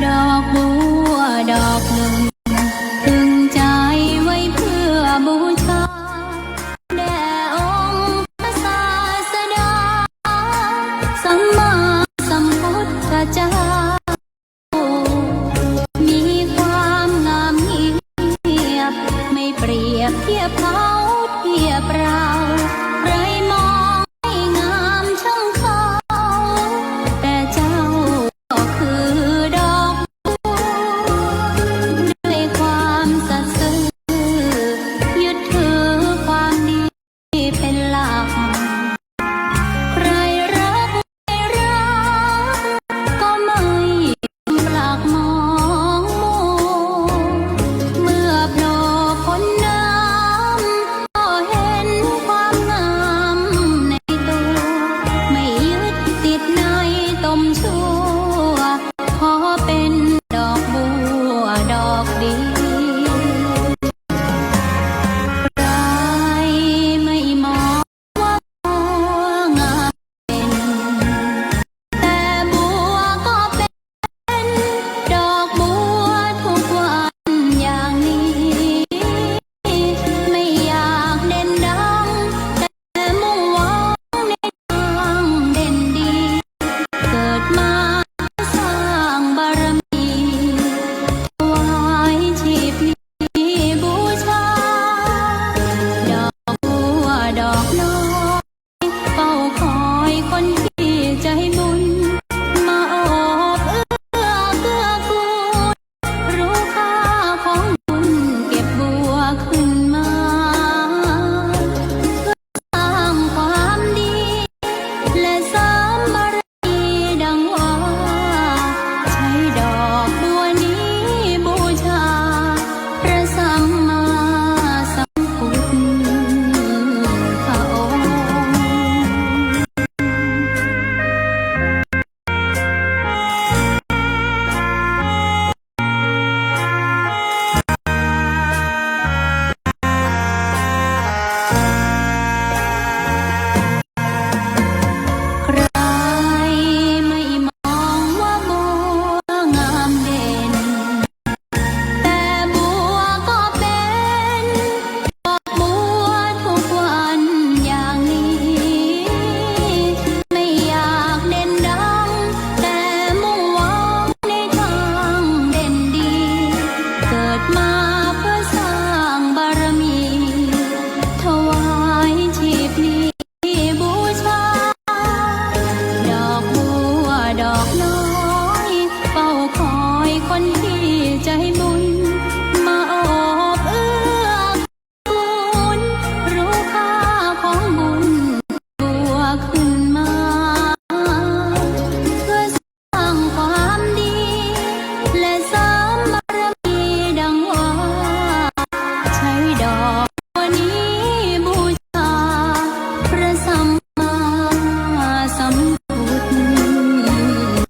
ดอกบัวดอกหนึ่งพึงใจไว้เพื่อบูชาแด่องค์พระศาสดาสัมมาสัมพุทธเจ้ามีความงามเงียบไม่เปรียบเทียบเขาเทียบเราใครมองให้งามช่างเขาแต่เจ้าก็คือดอกบัวด้วยความสัตย์ซื่อยึดถือความดีเป็นหลักใครรักไม่รักก็ไม่ปลักมองมัวเมื่อโผล่พ้นน้ำก็เห็นความงามในตัวไม่ยึดติดในตมชั่วขอเป็นดอกบัวดอกเดียวใครไม่มองว่าบัวงามเป็นแต่บัวก็เป็นดอกบัวทุกวันอย่างนี้ไม่อยากเด่นดังแต่มุ่งหวังในทางเด่นดีเกิดมาสร้างบารมีถวายชีพนี้บูชาดอกบัวดอกน้อยเฝ้าคอยคนที่ใจบุญมาโอบเอื้อเกื้อกูลรู้ค่าของบุญเก็บบัวขึ้นมาสร้างความดีและเสริมบารมีดังว่าใช้ดอกบัวนี้บูชาพระสัมมาสัมพุทธพระองค์ ใครไม่มองว่าบัวงามเด่นแต่บัวก็เป็นดอกบัวทุกวันอย่างนี้ไม่อยากเด่นดังแต่มุ่งหวังในทางเด่นดีเกิดมาเพื่อสร้างบารมีถวายชีพนี้บูชาดอกบัวดอกน้อยเฝ้าคอยคนที่ใจบุญมาโอบเอื้อกูลรู้ค่าของบุญบัวขึ้นมาเพื่อสร้างความดีและเสริมบารมีดังว่าใช้ดอกบัวนี้บูชาพระสัมมาสัมพุทธ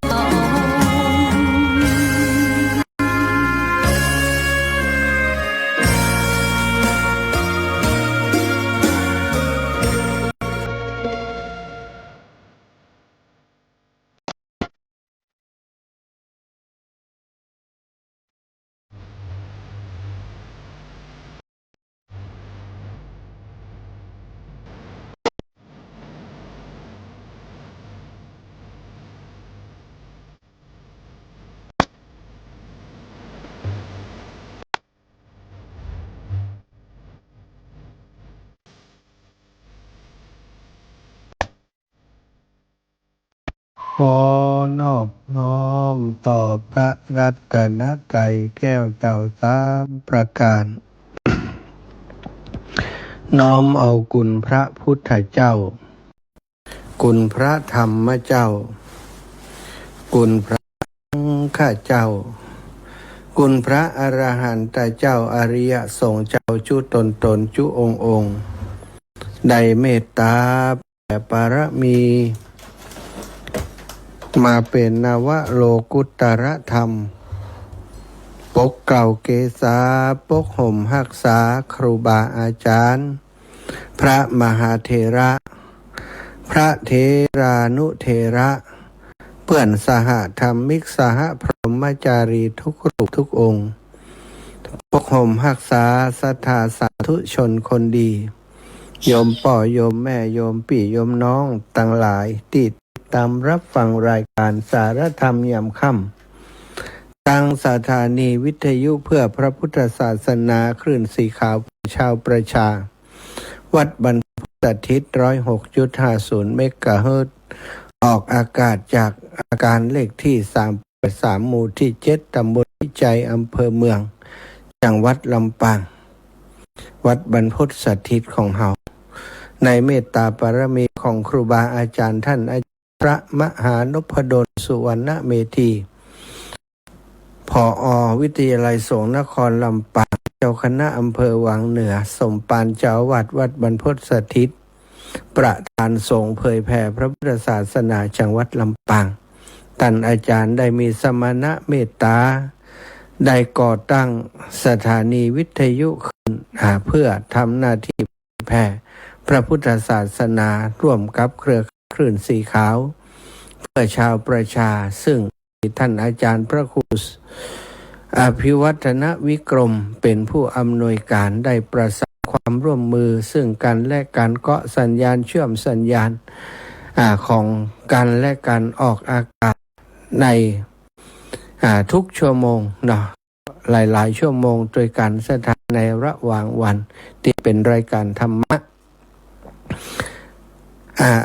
พระองค์ ขอนอบน้อมต่อพระรัตนตรัยแก้วเจ้าสามประการ น้อมเอาคุณพระพุทธเจ้า คุณพระธรรมเจ้า คุณพระสังฆเจ้า คุณพระอรหันตเจ้าอริยสงฆ์เจ้าจุตนจุองค์ได้เมตตาแผ่ปารมีมาเป็นนวโลกุตรธรรมปกเกล่าเกษาปกห่มหักษาครูบาอาจารย์ พระมหาเถระ พระเถรานุเถระ เพื่อนสหธรรมิกสหพรหมจารีทุกรูปทุกองค์ปกห่มรักษาศรัทธาสาธุชนคนดีโยมป่อโยมแม่โยมปี่โยมน้องต่างหลายติดตามรับฟังรายการสารธรรมยามค่ำทางสถานีวิทยุเพื่อพระพุทธศาสนาคลื่นสีขาวชาวประชาวัดบรรพตสถิต 106.50 เมกะเฮิรตซ์ออกอากาศจากอาการเลขที่383หมู่ที่7ตำบลพิจัยอำเภอเมืองจังหวัดลำปางวัดบรรพตสถิตของเฮาในเมตตาปรมีของครูบาอาจารย์ท่านพระมหานพดลสุวรรณเมธีผอ.วิทยาลัยสงฆ์นครลำปางเจ้าคณะอำเภอวังเหนือสมปานเจ้าวัดบรรพตสถิตประธานสงฆ์เผยแผ่พระพุทธศาสนาจังหวัดลำปางท่านอาจารย์ได้มีสมณะเมตตาได้ก่อตั้งสถานีวิทยุขึ้นเพื่อทำหน้าที่เผยแผ่พระพุทธศาสนาร่วมกับเครือคลื่นสีขาวเพื่อชาวประชาซึ่งท่านอาจารย์พระครูอภิวัฒนวิกรมเป็นผู้อำนวยการได้ประสานความร่วมมือซึ่งกันและการเกาะสัญญาณเชื่อมสัญญาณของกันและการออกอากาศในทุกชั่วโมงเนาะหลายๆชั่วโมงโดยการสถานในระหว่างวันที่เป็นรายการธรรมะ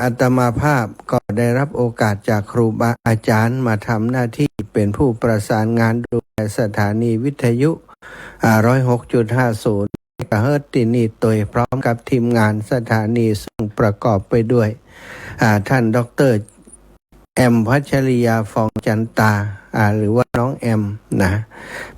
อาตมาภาพก็ได้รับโอกาสจากครูบาอาจารย์มาทำหน้าที่เป็นผู้ประสานงานดูแลสถานีวิทยุ106.50 เมกะเฮิรตซ์ที่นี่โดยพร้อมกับทีมงานสถานีซึ่งประกอบไปด้วยท่านดร.แอมพัชริยาฟองจันตาหรือว่าน้องแอมนะ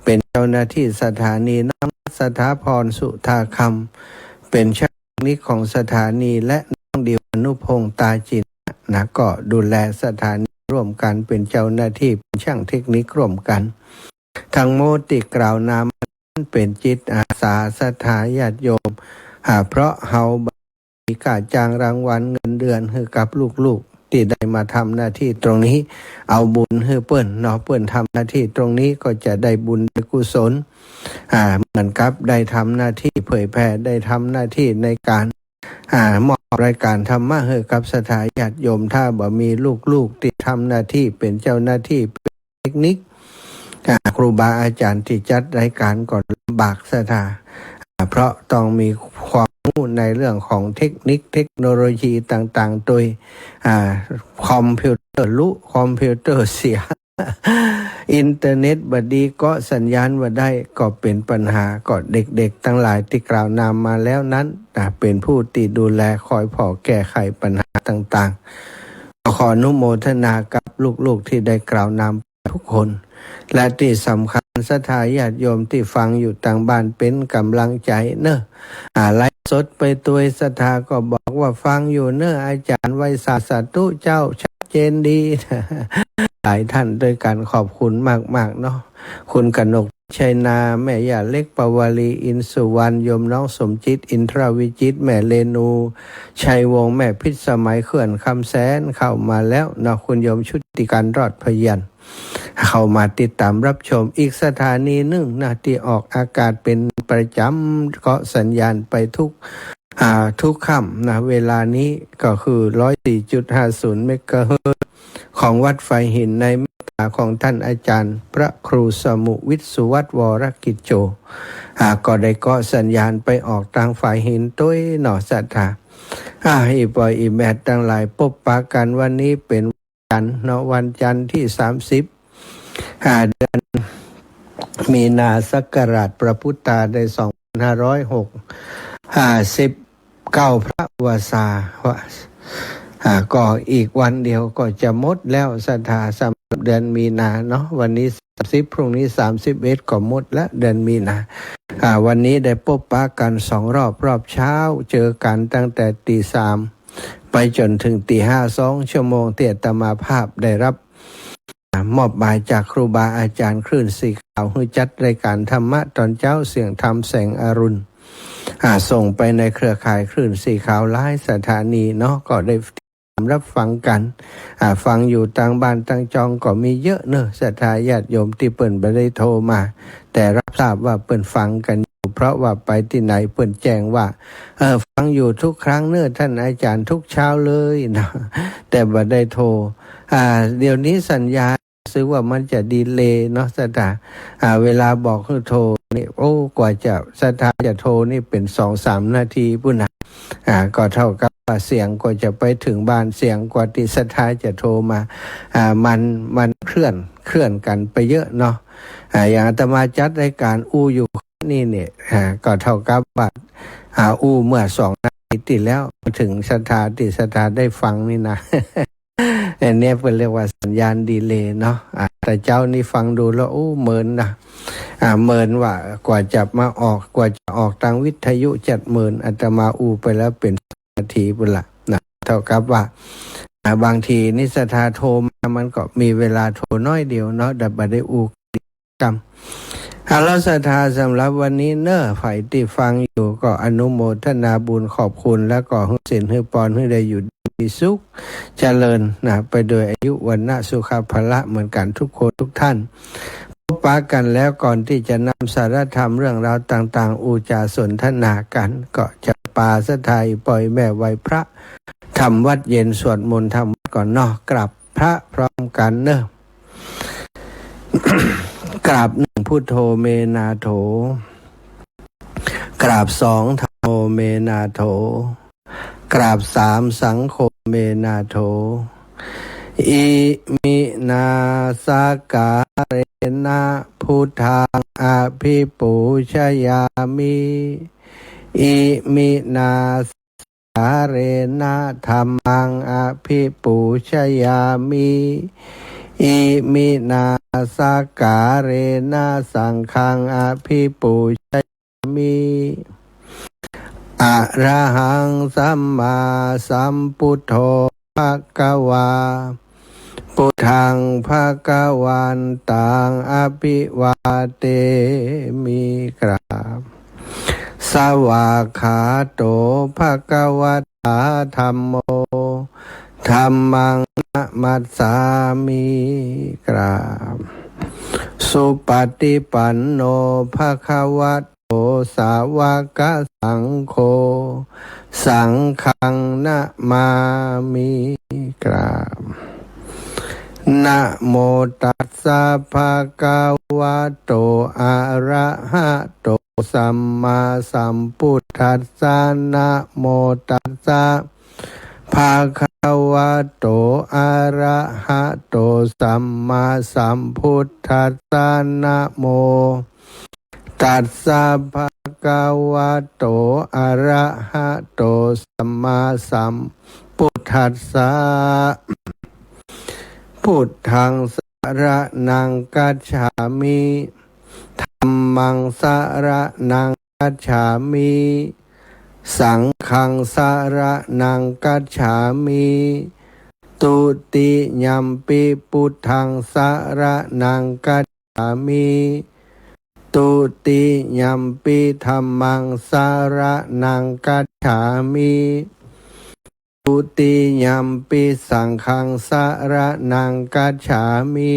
เป็นเจ้าหน้าที่สถานีน้องสถาพรสุธาคำเป็นช่างเทคนิคของสถานีและน้องดิวอนุพงษ์ตาจินนะก็ดูแลสถานีร่วมกันเป็นเจ้าหน้าที่เป็นช่างเทคนิคร่วมกันทั้งหมดที่กล่าวนามเป็นจิตอาสาศรัทธาญาติโยมเพราะเฮามีการจ้างรางวัลเงินเดือนให้กับลูกๆที่ได้มาทำหน้าที่ตรงนี้เอาบุญให้เปิ้นเนาะเปิ้นทำหน้าที่ตรงนี้ก็จะได้บุญได้กุศลเหมือนกับได้ทำหน้าที่เผยแผ่ได้ทำหน้าที่ในการมอบรายการธรรมะให้กับสถาญาติโยมถ้าบ่มีลูกๆที่ทำหน้าที่เป็นเจ้าหน้าที่เทคนิคครูบาอาจารย์ที่จัดรายการก็ลำบากสถาเพราะต้องมีความรู้ในเรื่องของเทคนิคเทคโนโลยีต่างๆโดยคอมพิวเตอร์คอมพิวเตอร์เสีย อินเทอร์เน็ตบดีก็สัญญาณว่าได้ก็เป็นปัญหาก็เด็กๆทั้งหลายที่กล่าวนามมาแล้วนั้นเป็นผู้ที่ดูแลคอยพอแก้ไขปัญหาต่างๆขออนุโมทนากับลูกๆที่ได้กล่าวนามทุกคนและที่สำคัญศรัทธาญาติโยมที่ฟังอยู่ต่างบ้านเป็นกำลังใจเนอะไลฟ์สดไปตัวศรัทธาก็บอกว่าฟังอยู่เนอะอาจารย์ไวศาสตุเจ้าชัดเจนดี หลายท่านด้วยกันขอบคุณมากๆเนาะคุณกนกชัยนาแม่ย่าเล็กปวลีอินสุวรรณโยมน้องสมจิตอินทรวิจิตแม่เลนูชัยวงศ์แม่พิษสมัยเขื่อนคำแสนเข้ามาแล้วเนาะคุณโยมชุติการรอดพยัญชนะเข้ามาติดตามรับชมอีกสถานีหนึ่งนะที่ออกอากาศเป็นประจำเกาะสัญญาณไปทุกค่ำนะเวลานี้ก็คือ 104.50 เมกะเฮิรตซ์ของวัดไฟหินในเมตตาของท่านอาจารย์พระครูสมุวิทย์สุวัฒน์วรกิจโจก็ได้เกาะสัญญาณไปออกทางไฟหินต้วยหน่อศรัทธาอีปอยอีแมททั้งหลายพบปะกันวันนี้เป็นวันจันทร์ที่30เดือนมีนาศักราชพระพุทธาได้2569พระวาสาก็อีกวันเดียวก็จะหมดแล้วศรัทธาสำหรับเดือนมีนาเนาะวันนี้30พรุ่งนี้31ก็หมดแล้วเดือนมีนาวันนี้ได้พบปะกัน2รอบเช้าเจอกันตั้งแต่ตี 3ไปจนถึงตี 5 2 ชั่วโมงที่อาตมาภาพได้รับมอบหมายจากครูบาอาจารย์คลื่นสีขาวให้จัดรายการธรรมะตอนเช้าเสียงธรรมแสงอรุณส่งไปในเครือข่ายคลื่นสีขาวหลายสถานีเนาะก็ได้ รับฟังกันฟังอยู่ต่างบ้านต่างจองก็มีเยอะเนอะศรัทธาญาติโยมที่เปิ่นบ่ได้โทรมาแต่รับทราบว่าเปิ่นฟังกันอยู่เพราะว่าไปที่ไหนเปิ่นแจ้งว่าฟังอยู่ทุกครั้งเนอะท่านอาจารย์ทุกเช้าเลยนะแต่บ่ได้โทรเดี๋ยวนี้สัญญาซื้อว่ามันจะดีเลย์เนาะศรัทธาเวลาบอกให้โทรนี่โอ้กว่าจะศรัทธาจะโทรนี่เป็น 2-3 นาทีพุ่นนะก็เท่ากับว่าเสียงกว่าจะไปถึงบ้านเสียงกว่าที่ศรัทธาจะโทรมามันเคลื่อนกันไปเยอะเนาะอย่างอาตมาจัดรายการอยู่นี่เนี่ยก็เท่ากับว่าเมื่อ2 นาทีที่แล้วถึงศรัทธาที่ศรัทธาได้ฟังนี่นะ อันนี้เป็นเรียกว่าสัญญาณดีเลย์เนาะแต่เจ้านี่ฟังดูแล้วเหมือนนะเหมือนว่ากว่าจะออกทางวิทยุ70,000อาตมาไปแล้วเป็นนาทีบุญละนะเท่ากับว่าบางทีนิสทาโทรมามันก็มีเวลาโทรน้อยเดียวเนาะดับบัดได้กรรมแล้วศรัทธาสำหรับวันนี้เนอะฝ่ายที่ฟังอยู่ก็อนุโมทนาบุญขอบคุณแล้วก็ให้ศีลให้พรให้ได้อยู่มีสุขเจริญนะไปโดยอายุวันนะสุขภละเหมือนกันทุกคนทุกท่านพบปะกันแล้วก่อนที่จะนำสารธรรมเรื่องราวต่างๆจาสนทนากันก็จะปาสถายปล่อยแม่ไว้พระทำวัดเย็นสวดมนต์ทำก่อนเนาะกราบพระพร้อมกันเนอะ กราบ1พุทโธเมนาโถกราบ2ธัมโมเมนาโถกราบ3สังโฆเมนาโถอิมินาสกาเรนะพุทธังอภิปูชยามิอิมินาสกาเรนะธัมมังอภิปูชยามิอิมินาสกาเรนะสังฆังอภิปูชยามิอะระหังสัมมาสัมพุทโธภควาพุทธังภควันตังอภิวาเตมิกราบสวากขาโตภควตาธัมโมธัมมังนะมัสสามิกราบสุปฏิปันโนภควโตสาวกสังโฆสังฆังนะมามิกราบนะโมตัสสะภะคะวะโตอะระหะโตสัมมาสัมพุทธัสสะนะโมตัสสะภะคะวะโตอะระหะโตสัมมาสัมพุทธัสสะนะโมตัสสะภะคะวะโตอะระหะโตสัมมาสัมพุทธัสสะพุทธังสรณังกัจฉามิธัมมังสรณังกัจฉามิสังฆังสรณังกัจฉามิตุติยัมปิพุทธังสรณังกัจฉามิตุติยัมปิธัมมังสรณังกัจฉามิตุติยัมปิสังฆังสรณังกัจฉามิ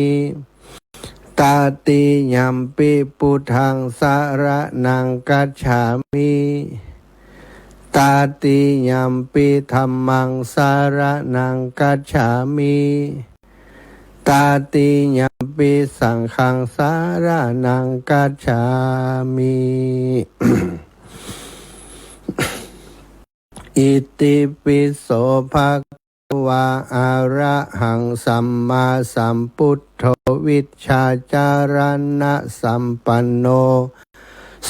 ตาติยัมปิพุทธังสรณังกัจฉามิตาติยัมปิธัมมังสรณังกัจฉามิตาติยัมปิสังฆังสรณังกัจฉามิ อิติปิโสภะคะวะอะระหังสัมมาสัมพุทโธวิชชาจารณะสัมปันโน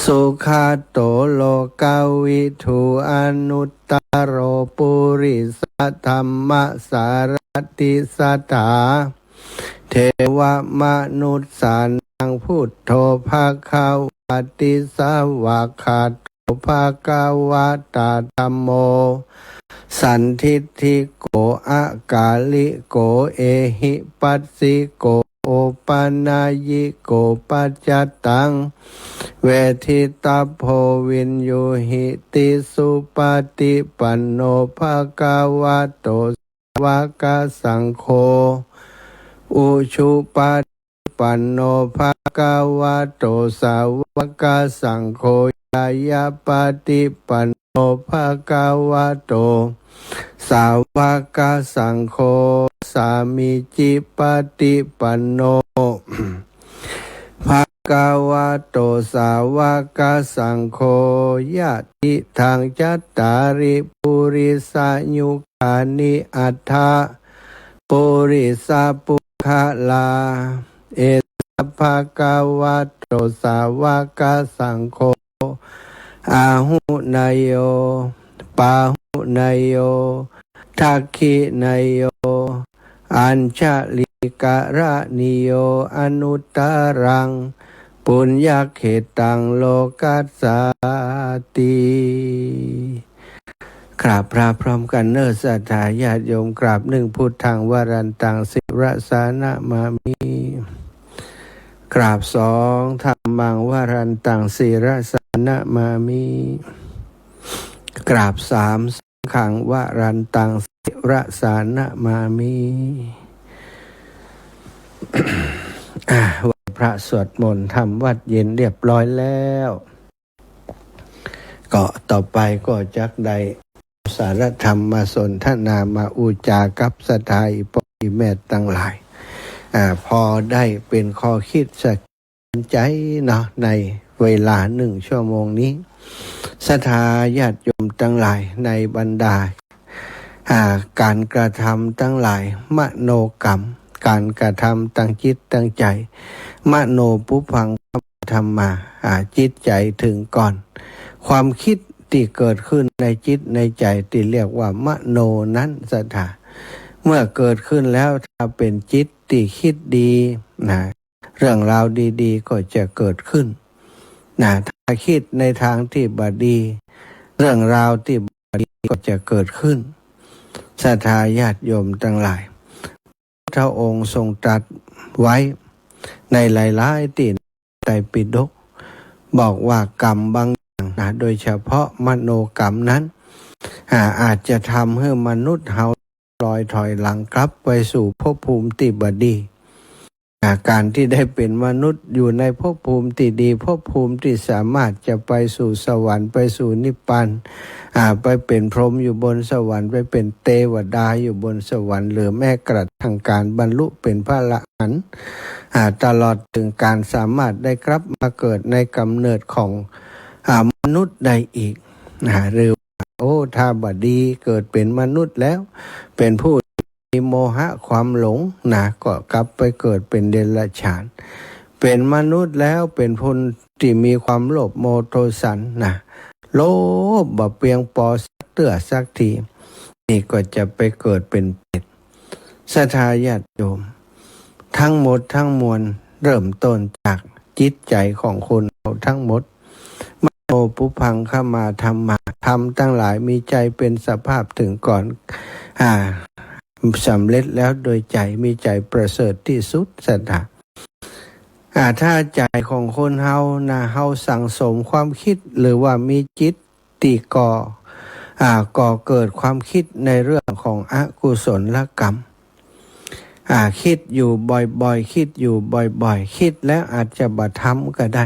สุขาโตโลกาวิทูอนุตตโรปุริสธรรมสารติสัทธาเทวมนุษย์สานังพุทโธภะคะวะติสวากขาโตภะคะวะตาธัมโมสันทิฏฐิโกอากาลิโกเอหิปัสสิโกโอปนายิโกปัจจตังเวทิตาโพวินโยหิติสุปฏิปันโนภะคะวะโตส วกสังโฆอุชุปปันโนภะคะวะโตสาวกสังโฆยายาปฏิปันโนภะคะวะโตสาวกสังโฆสามิจิปฏิปันโนภะคะวะโตสาวกสังโฆยะติทางจัตตาริปุริสายุคานิอัฏฐะปุริสาปุคลาเอสภะคะวะโตสาวกสังโฆอาหุนายโยปาหุนายโยทักขินายโยอัญชลิกะระนิโยอนุตตรังปุญญเขตังโลกัสสาติกราบพระพร้อมกันเนอสัทธาญาติโยมกราบหนึ่งพุทธังวรันตังศิรสานะมามิกราบสองธัมมังวรันตังศิรสานะมามิกราบสามสังฆังวรันตังศิรสานะมามิไหว้พระสวดมนต์ทำวัดเย็นเรียบร้อยแล้วก็ต่อไปก็จักได้สารธรรมมาสนทนามาอุจากับสถาอิปอิเมตตั้งหลายพอได้เป็นข้อคิดสะกิดใจเนาะในเวลา1 ชั่วโมงนี้ศรัทธาญาติโยมทั้งหลายในบรรดาการกระทำทั้งหลายมโนกรรมการกระทำตั้งจิตตั้งใจมโนปุพังธรรมาจิตใจถึงก่อนความคิดที่เกิดขึ้นในจิตในใจที่เรียกว่ามโนนั้นศรัทธาเมื่อเกิดขึ้นแล้วถ้าเป็นจิตที่คิดดีนะเรื่องราวดีๆก็จะเกิดขึ้นนะถ้าคิดในทางที่บดีเรื่องราวที่บดีก็จะเกิดขึ้นศรัทธาญาติโยมทั้งหลายพระองค์ทรงตรัสไว้ในหลายๆที่ในไตรปิฎกบอกว่ากรรมบางอย่างนะโดยเฉพาะมโนกรรมนั้นอาจจะทำให้มนุษย์เฮาลอยถอยหลังกลับไปสู่ภพภูมิที่บดีการที่ได้เป็นมนุษย์อยู่ในภพภูมิที่ดีภพภูมิที่สามารถจะไปสู่สวรรค์ไปสู่นิพพานไปเป็นพรหมอยู่บนสวรรค์ไปเป็นเทวดาอยู่บนสวรรค์หรือแม้กระทั่งการบรรลุเป็นพระอรหันต์ตลอดถึงการสามารถได้กลับมาเกิดในกำเนิดของมนุษย์ใดอีกหรือถ้าบดีเกิดเป็นมนุษย์แล้วเป็นผู้มีโมหะความหลงก็กลับไปเกิดเป็นเดรัจฉานเป็นมนุษย์แล้วเป็นผู้ที่มีความโลภโมโทสันโลภบ่เพียงพอสักเตื้อสักทีนี่ก็จะไปเกิดเป็นเปรตศรัทธาญาติโยมทั้งหมดทั้งมวลเริ่มต้นจากจิตใจของคนเราทั้งหมดมโนปุพังขมาธรรมะธรรมทั้งหลายมีใจเป็นสภาพถึงก่อนสำเร็จแล้วโดยใจมีใจประเสริฐที่สุดศรัทธาถ้าใจของคนเฮาเฮาสั่งสมความคิดหรือว่ามีจิตติก่อเกิดความคิดในเรื่องของอกุศลกรรมคิดอยู่บ่อยๆคิดอยู่บ่อยๆคิดแล้วอาจจะบทำก็ได้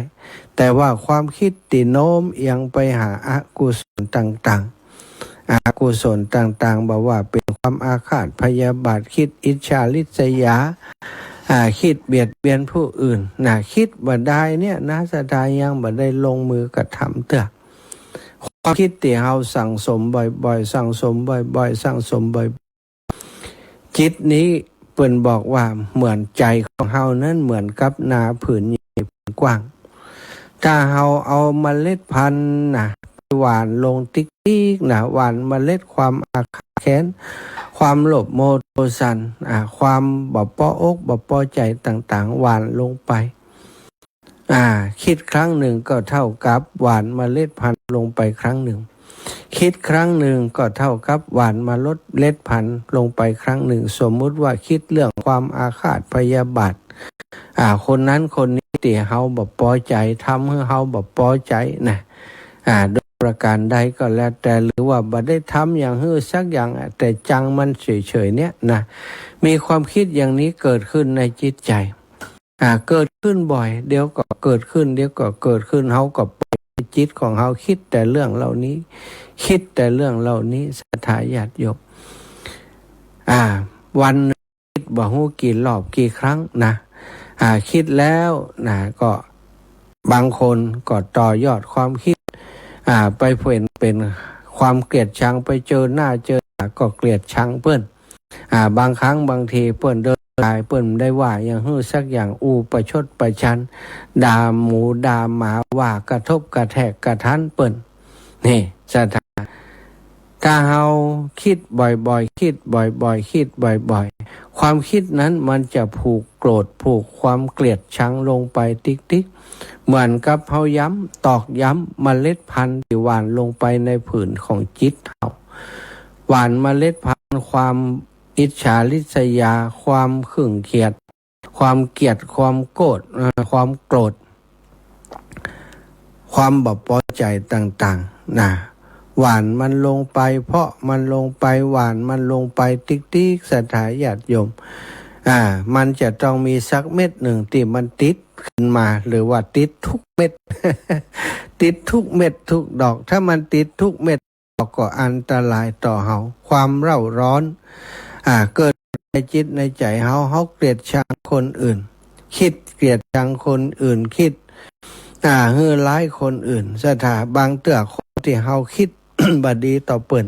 แต่ว่าความคิดติโน้มเอียงไปหาอกุศลต่างๆอกุศลต่างๆบอกว่าเป็นความอาฆาตพยาบาทคิดอิจฉาริษยาคิดเบียดเบียนผู้อื่นคิดบ่ได้เนี่ยศรัทธายังบ่ได้ลงมือกระทำเถอะความคิดที่เฮาสั่งสมบ่อยๆสั่งสมบ่อยๆสั่งสมบ่อยจิตนี้เพิ่นบอกว่าเหมือนใจของเฮานั้นเหมือนกับนาผืนใหญ่ผืนกว้างถ้าเฮาเอาเมล็ดพันธุ์หวานลงติ๊กๆหวานเมล็ดความอาฆาตแค้นความโลภโมโทสันความบ่พออกบ่พอใจต่างๆหวานลงไปคิดครั้งหนึ่งก็เท่ากับหวานเมล็ดพันธุ์ลงไปครั้งหนึ่งคิดครั้งหนึ่งก็เท่ากับหวานเมล็ดพันธุ์ลงไปครั้งหนึ่งสมมุติว่าคิดเรื่องความอาฆาตพยาบาทคนนั้นคนนี้ที่เฮาบ่พอใจทำให้เฮาบ่พอใจโดย ประการใดก็แล้วแต่หรือว่าบ่ได้ทำอย่างฮื้อสักอย่างแต่จังมันเฉยๆเนี่ยนะมีความคิดอย่างนี้เกิดขึ้นในจิตใจเกิดขึ้นบ่อยเดี๋ยวก็เกิดขึ้นเดี๋ยวก็เกิดขึ้นเฮาก็ปล่อยจิตของเฮาคิดแต่เรื่องเหล่านี้คิดแต่เรื่องเหล่านี้ศรัทธาญาติโยมวันคิดบ่ฮู้กี่รอบกี่ครั้งนะคิดแล้วนะก็บางคนก็ต่อยอดความคิดไปเป็นความเกลียดชังไปเจอหน้าก็เกลียดชังเปิ้นบางครั้งบางทีเปิ้นเดินกายเปิ้นได้ว่าอย่างฮื้อสักอย่างประชดประชันด่าหมูด่าหมาว่ากระทบกระแทกกระทันเปิ้นนี่สถานถ้าเฮาคิดบ่อยๆคิดบ่อยๆคิดบ่อยๆความคิดนั้นมันจะผูกโกรธผูกความเกลียดชังลงไปติ๊กๆเหมือนกับเฮาย้ำตอกย้ำเมล็ดพันธุ์ที่หว่านลงไปในผืนของจิตเฮาหว่านเมล็ดพันธุ์ความอิจฉาริษยาความขึงเขียดความเกลียดความโกรธความโกรธความบ่พอใจต่างๆนะหวานมันลงไปเพราะมันลงไปหวานมันลงไปติ๊กๆศรัทธาญาติโยมมันจะต้องมีสักเม็ดหนึ่งที่มันติดขึ้นมาหรือว่าติดทุกเม็ด ติดทุกเม็ดทุกดอกถ้ามันติดทุกเม็ดดอกก็อันตรายต่อเฮาความเร่าร้อนเกิดในจิตในใจเฮาเกลียดชังคนอื่นคิดเกลียดชังคนอื่นคิดฮือร้ายคนอื่นศรัทธาบางเตื้อคนที่เฮาคิด บ่ดีต่อเปิ้น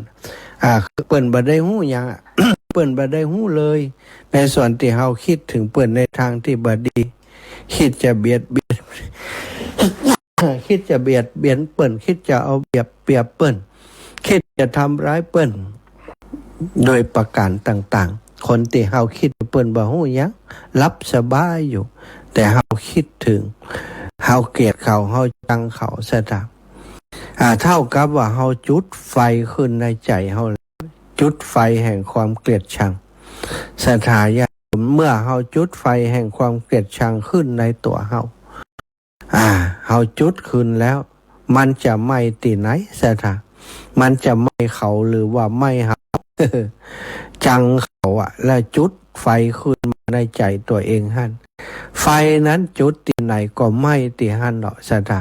เปิ้นบ่ได้ฮู้หยัง เปิ้นบ่ได้ฮู้เลยในส่วนที่เฮาคิดถึงเปิ้นในทางที่บ่ดีคิดจะเบียดเบียน คิดจะเบียดเบียนเปิ้นคิดจะเอาเปรียบเปิ้นคิดจะทำร้ายเปิ้นโดยประการต่างๆคนที่เฮาคิดเปิ้นบ่ฮู้หยังรับสบายอยู่แต่เฮาคิดถึงเฮาเกลียดเขาเฮาจังเขาซะตามเท่ากับว่าเฮาจุดไฟขึ้นในใจเฮาจุดไฟแห่งความเกลียดชังศรัทธาญาติเมื่อเฮาจุดไฟแห่งความเกลียดชังขึ้นในตัวเฮาเฮาจุดขึ้นแล้วมันจะไหม้ที่ไหนศรัทธามันจะไหม้เขาหรือว่าไหม้เฮา จังเขาแล้วจุดไฟขึ้นมาในใจตัวเองหั่นไฟนั้นจุดที่ไหนก็ไหม้ที่หั่นเนาะศรัทธา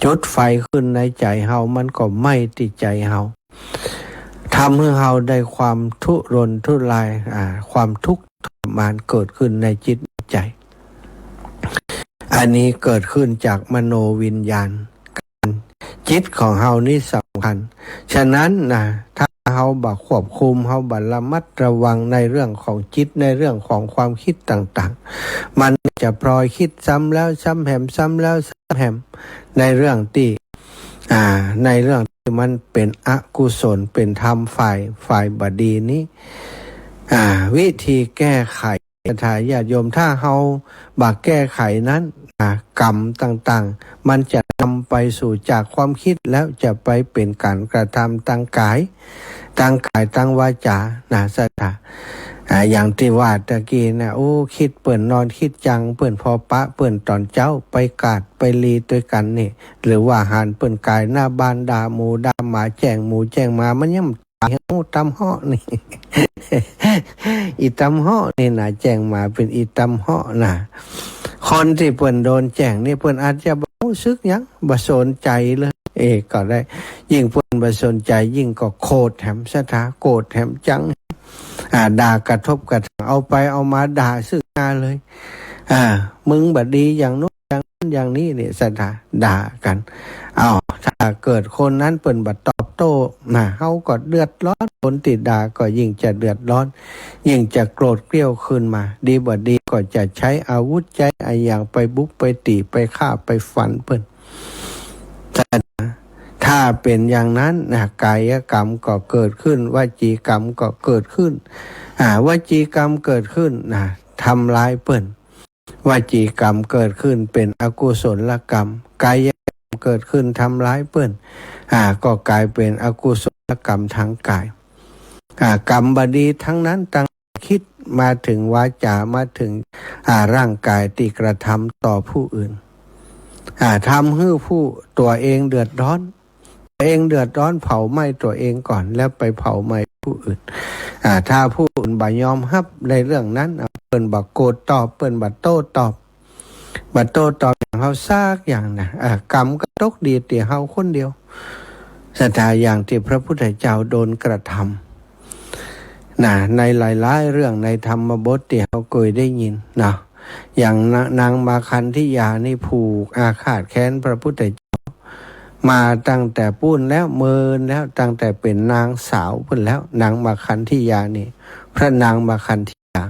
จุดไฟขึ้นในใจเฮามันก็ไหม้ที่ใจเฮาทำให้เฮาได้ความทุรนทุรายความทุกข์ทรมานเกิดขึ้นในจิตใจอันนี้เกิดขึ้นจากมโนวิญญาณจิตของเฮานี่สำคัญฉะนั้นนะถ้าเฮาบ่ควบคุมเฮาบ่ระมัดระวังในเรื่องของจิตในเรื่องของความคิดต่างๆมันจะพลอยคิดซ้ำแล้วซ้ำแหมซ้ำแล้วซ้ำแหมในเรื่องที่ในเรื่องที่มันเป็นอกุศลเป็นธรรมฝ่ายบดีนี้วิธีแก้ไขญาติโยมถ้าเฮาบ่แก้ไขนั้นกรรมต่างๆมันจะนำไปสู่จากความคิดแล้วจะไปเป็นการกระทำทางกายทางวาจาศรัทธาอย่างที่ว่าตะกี้นะคิดเปิ้นนอนคิดจังเปิ้นพอปะเปิ้นตอนเจ้าไปกาดไปลีด้วยกันนี่หรือว่าหานเปิ้นกายหน้าบ้านด่าหมูด่าหมาแจ้งหมูแจ้งหมามันยังตายตำเหาะนี่ อีตำเหาะนี่นะแจ้งมาเป็นอีตำเหาะนะคนที่เปิ้นโดนแจ้งนี่เปิ้นอาจจะบ่รู้สึกหยังบ่สนใจเลยก็ได้ยิ่งเปิ้นบ่สนใจยิ่งก็โคตรแถมศรัทธาโกรธแถมจังด่ากระทบกระทั่งเอาไปเอามาด่าซึ่งหน้าเลยมึงบ่ดีอย่างโน้นอย่างนี้นี่ศรัทธาด่ากันถ้าเกิดคนนั้นเปิ้นบ่ตอบโต้เฮาก็เดือดร้อนคนที่ด่าก็ยิ่งจะเดือดร้อนยิ่งจะโกรธเกรี้ยวขึ้นมาดีบ่ดีก็จะใช้อาวุธใจอย่างไปบุกไปตีไปฆ่าไปฟันเปิ้นถ้าเป็นอย่างนั้นกายกรรมก็เกิดขึ้นวจีกรรมก็เกิดขึ้นวจีกรรมเกิดขึ้นทำร้ายเปิ้นวจีกรรมเกิดขึ้นเป็นอกุศลกรรมกายกรรมเกิดขึ้นทำร้ายเปิ้นก็กลายเป็นอกุศลกรรมทางกายกรรมบดีทั้งนั้นตั้งคิดมาถึงวาจามาถึงร่างกายที่กระทำต่อผู้อื่นทำให้ผู้ตัวเองเดือดร้อน เองเดือดร้อนเผาไหม้ตัวเองก่อนแล้วไปเผาไหม้ผู้อื่นถ้าผู้อื่นบ่ยอมรับในเรื่องนั้นเปิ้นบ่โกรธตอบเปิ้นบ่โต้ตอบอย่างเฮาซากอย่างนะกรรมก็ตกดีแต่เฮาคนเดียวศรัทธาอย่างที่พระพุทธเจ้าโดนกระทำในหลายๆเรื่องในธรรมบทที่เฮาเคยได้ยินนะอย่างนางมาคันธิยานี่ผูกอาฆาตแค้นพระพุทธเจ้ามาตั้งแต่ปุ้นแล้วเมินแล้วตั้งแต่เป็นนางสาวพุ่นแล้วนางมาคันธิยานี่พระนางมาคันธิยา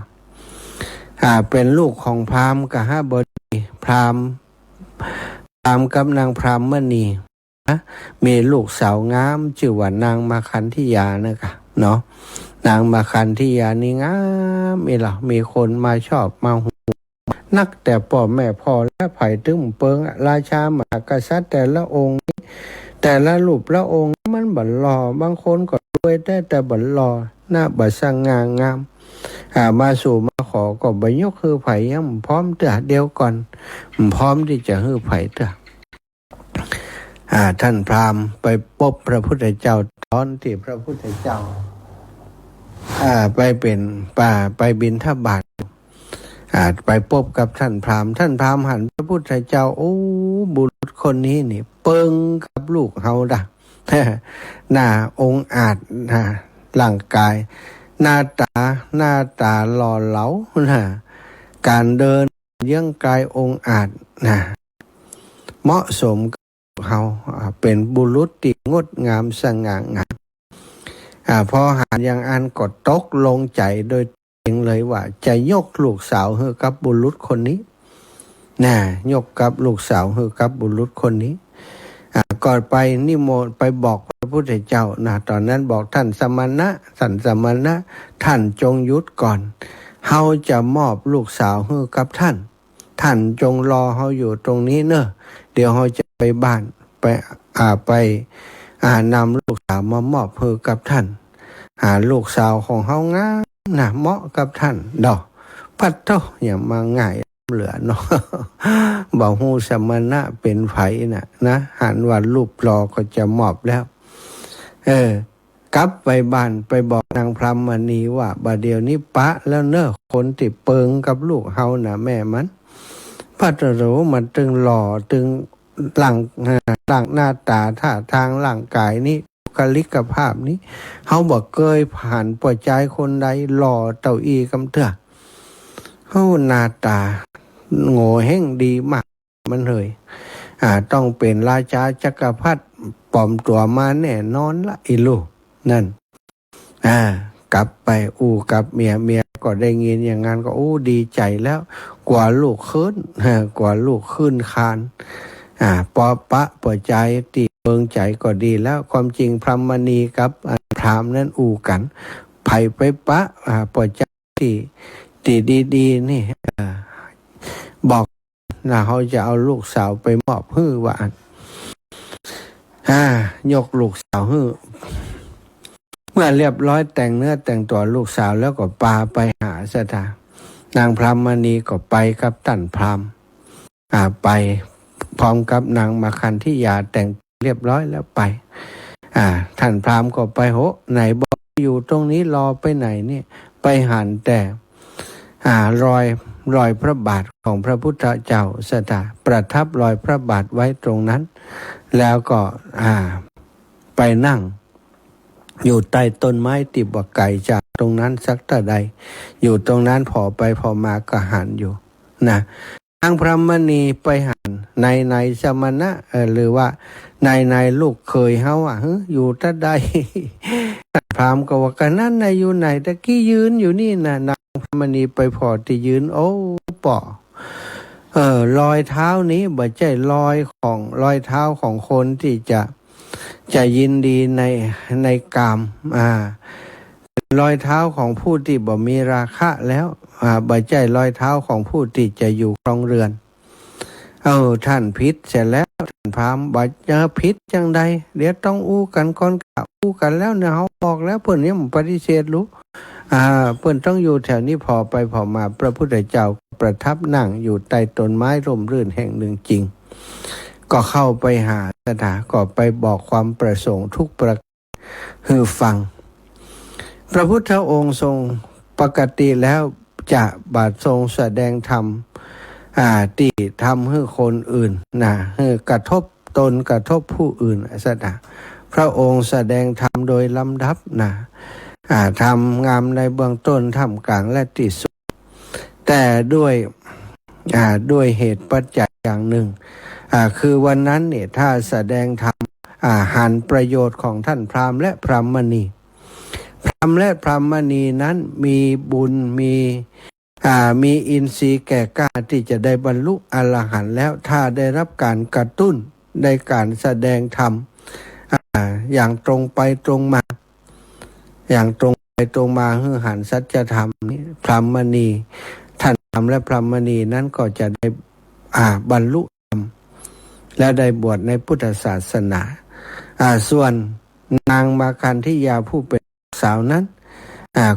เป็นลูกของพราหมณ์กหบดีพราหมณ์กับนางพราหมณีมีลูกสาวงามชื่อว่านางมาคันธิยานะคะเนาะนางมาคันธิยานี่งามมีคนมาชอบมานักแต่พ่อแม่พ่อและไผ่ตึ้มเปิงราชามหากษัตริย์แต่ละองค์แต่ละรูปละองค์มันบัดหล่อบางคนก็รวยได้แต่บัดหล่อหน้าบัดสง่างามมาสู่มาขอก็บ่ยกฮือไผ่ยังพร้อมเถอะเดียวก่อนพร้อมที่จะฮือไผ่เถอะท่านพราหมณ์ไปพบพระพุทธเจ้าตอนที่พระพุทธเจ้าไปบิณฑบาตไปพบกับท่านพราหมณ์หันพระพุทธเจ้าโอ้บุรุษคนนี้นี่เปิงกับลูกเฮาด่ะหน้าองค์อาจร่างกายหน้าตาหล่อเหลาการเดินเยื่องกายองค์อาจเหมาะสมกับเฮาเป็นบุรุษที่งดงามสง่างามพอหาอย่างอันก็ตกลงใจโดยเองเลยว่าจะยกลูกสาวให้กับบุรุษคนนี้ยกกับลูกสาวให้กับบุรุษคนนี้ก่อนไปนิมนต์ไปบอกพระพุทธเจ้าตอนนั้นบอกท่านสมณะท่านจงหยุดก่อนเฮาจะมอบลูกสาวให้กับท่านจงรอเฮาอยู่ตรงนี้เนอะเดี๋ยวเฮาจะไปบ้านไปนำลูกสาวมามอบให้กับท่านลูกสาวของเฮางามเหมาะกับท่านดอกพัดโตอย่ามาง่ายเหลือเนาะบอกฮู้สมณะเป็นไผนะหันว่ารูปรอก็จะมอบแล้วกลับไปบ้านไปบอกนางพรหมณีว่าบัดเดี๋ยวนี้ปะแล้วเนอะคนที่เปิงกับลูกเฮาแม่มันพัดโรมันตึงหล่อตึงหลังหน้าตาท่าทางร่างกายนี้บุคลิกภาพนี้เฮาบ่เคยผ่านปล่อยใจคนใดหล่อเต้าอี้กำเถอะเฮาหน้าตาโง่เฮงดีมากมันเลยต้องเป็นราชาจักรพรรดิปลอมตัวมาแน่นอนละอีลูกนั่นกลับไปกับเมียก็ได้ยินอย่างงั้นก็ดีใจแล้วกว่าลูกขึ้นคานปอปะปล่อยใจตีเบิงใจก็ดีแล้วความจริงพรหมณีกับพราหมณ์นั้นกันไผ่ไปปะปล่อยใจตีดีๆนี่บอกเขาจะเอาลูกสาวไปมอบฮื้อว่ายกลูกสาวฮื้อเมื่อเรียบร้อยแต่งเนื้อแต่งตัวลูกสาวแล้วก็พาไปหาสถานนางพรหมณีก็ไปกับท่านพราหมณ์ไปพร้อมกับนางมาคันธิยาแต่งเรียบร้อยแล้วไปท่านพราหมณ์ก็ไปไหนบอกอยู่ตรงนี้รอไปไหนเนี่ยไปหันแต่รอยพระบาทของพระพุทธเจ้าสถาประทับรอยพระบาทไว้ตรงนั้นแล้วก็ไปนั่งอยู่ใต้ต้นไม้ติบไก่จากตรงนั้นสักแต่ใดอยู่ตรงนั้นพอไปพอมาก็หันอยู่นางพรหมณีไปหันในสมณะหรือว่าในลูกเคยเฮาอยู่ตะใดพราหมณ์ก็ว่ากันนั้นอยู่ไหนตะกี้ยืนอยู่นี่นางพรหมณีไปพอที่ยืนป่อรอยเท้านี้บ่ใช่รอยเท้าของคนที่จะยินดีในกามรอยเท้าของผู้ที่บ่มีราคะแล้วบ่ใช่รอยเท้าของผู้ที่จะอยู่ครองเรือนท่านพิษเสร็จแล้วท่านพราหมณ์บ่จะพิษจังใดเดี๋ยวต้องกันก่อนกันแล้วเนี่ยเขาบอกแล้วเพิ่นยังปฏิเสธรู้เพิ่นต้องอยู่แถวนี้พอไปพอมาพระพุทธเจ้าประทับนั่งอยู่ใต้ต้นไม้ร่มรื่นแห่งหนึ่งจริง ก็เข้าไปหาสถาก็ไปบอกความประสงค์ทุกประการให้ฟังพระพุทธองค์ทรงปกติแล้วจะบัดทรงแสดงธรรมที่ทำให้คนอื่นให้กระทบตนกระทบผู้อื่นสถาพระองค์แสดงธรรมโดยลำดับทำงามในเบื้องต้นท่ามกลางและที่สุดแต่ด้วยเหตุปัจจัยอย่างหนึ่งคือวันนั้นเนี่ยถ้าแสดงธรรมหันประโยชน์ของท่านพราหมณ์และพรหมณีพราหมณ์และพรหมณีนั้นมีบุญมีอินทรีย์แก่กล้าที่จะได้บรรลุอรหันต์แล้วถ้าได้รับการกระตุ้นในการแสดงธรรมอย่างตรงไปตรงมาอย่างตรงไปตรงมาคือหันสัจธรรมนี้พรหมณีท่านพราหมณ์และพรหมณีนั้นก็จะได้บรรลุธรรมและได้บวชในพุทธศาสนาส่วนนางมาคันธิยาผู้เป็นสาวนั้น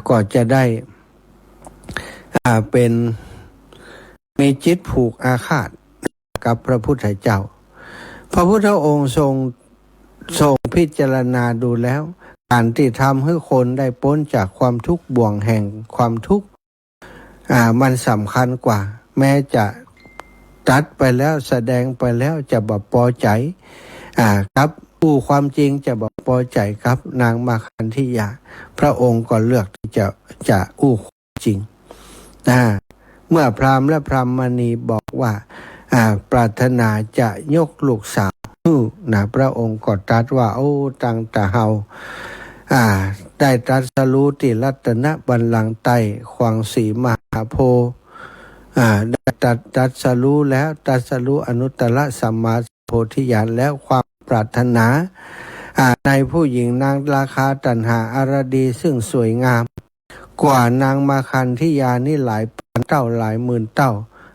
ก็จะได้เป็นมีจิตผูกอาฆาตกับพระพุทธเจ้าพระพุทธองค์ทรงพิจารณาดูแล้วการที่ทำให้คนได้พ้นจากความทุกข์บ่วงแห่งความทุกข์มันสำคัญกว่าแม้จะตัดไปแล้วแสดงไปแล้วจะบอกพอใจครับผู้ความจริงจะบอกพอใจครับนางมาคันธิยาพระองค์ก็เลือกที่จะจริงเมื่อพราหมณ์และพรหมณีบอกว่าปรารถนาจะยกลูกสาวพระองค์ก็ตรัสว่าโอ้ตั้งแต่เฮาได้ตรัสรู้ที่รัตนบัลลังก์ใต้ขวางสีมหาโพธิ์ได้ตรัสรู้แล้วตรัสรู้อนุตตรสัมมาสัมโพธิญาณแล้วความปรารถนาในผู้หญิงนางราคาตัณหาอารดีซึ่งสวยงามกว่านางมาคันธิยานี่หลายพันเท่าหลายหมื่นเท่า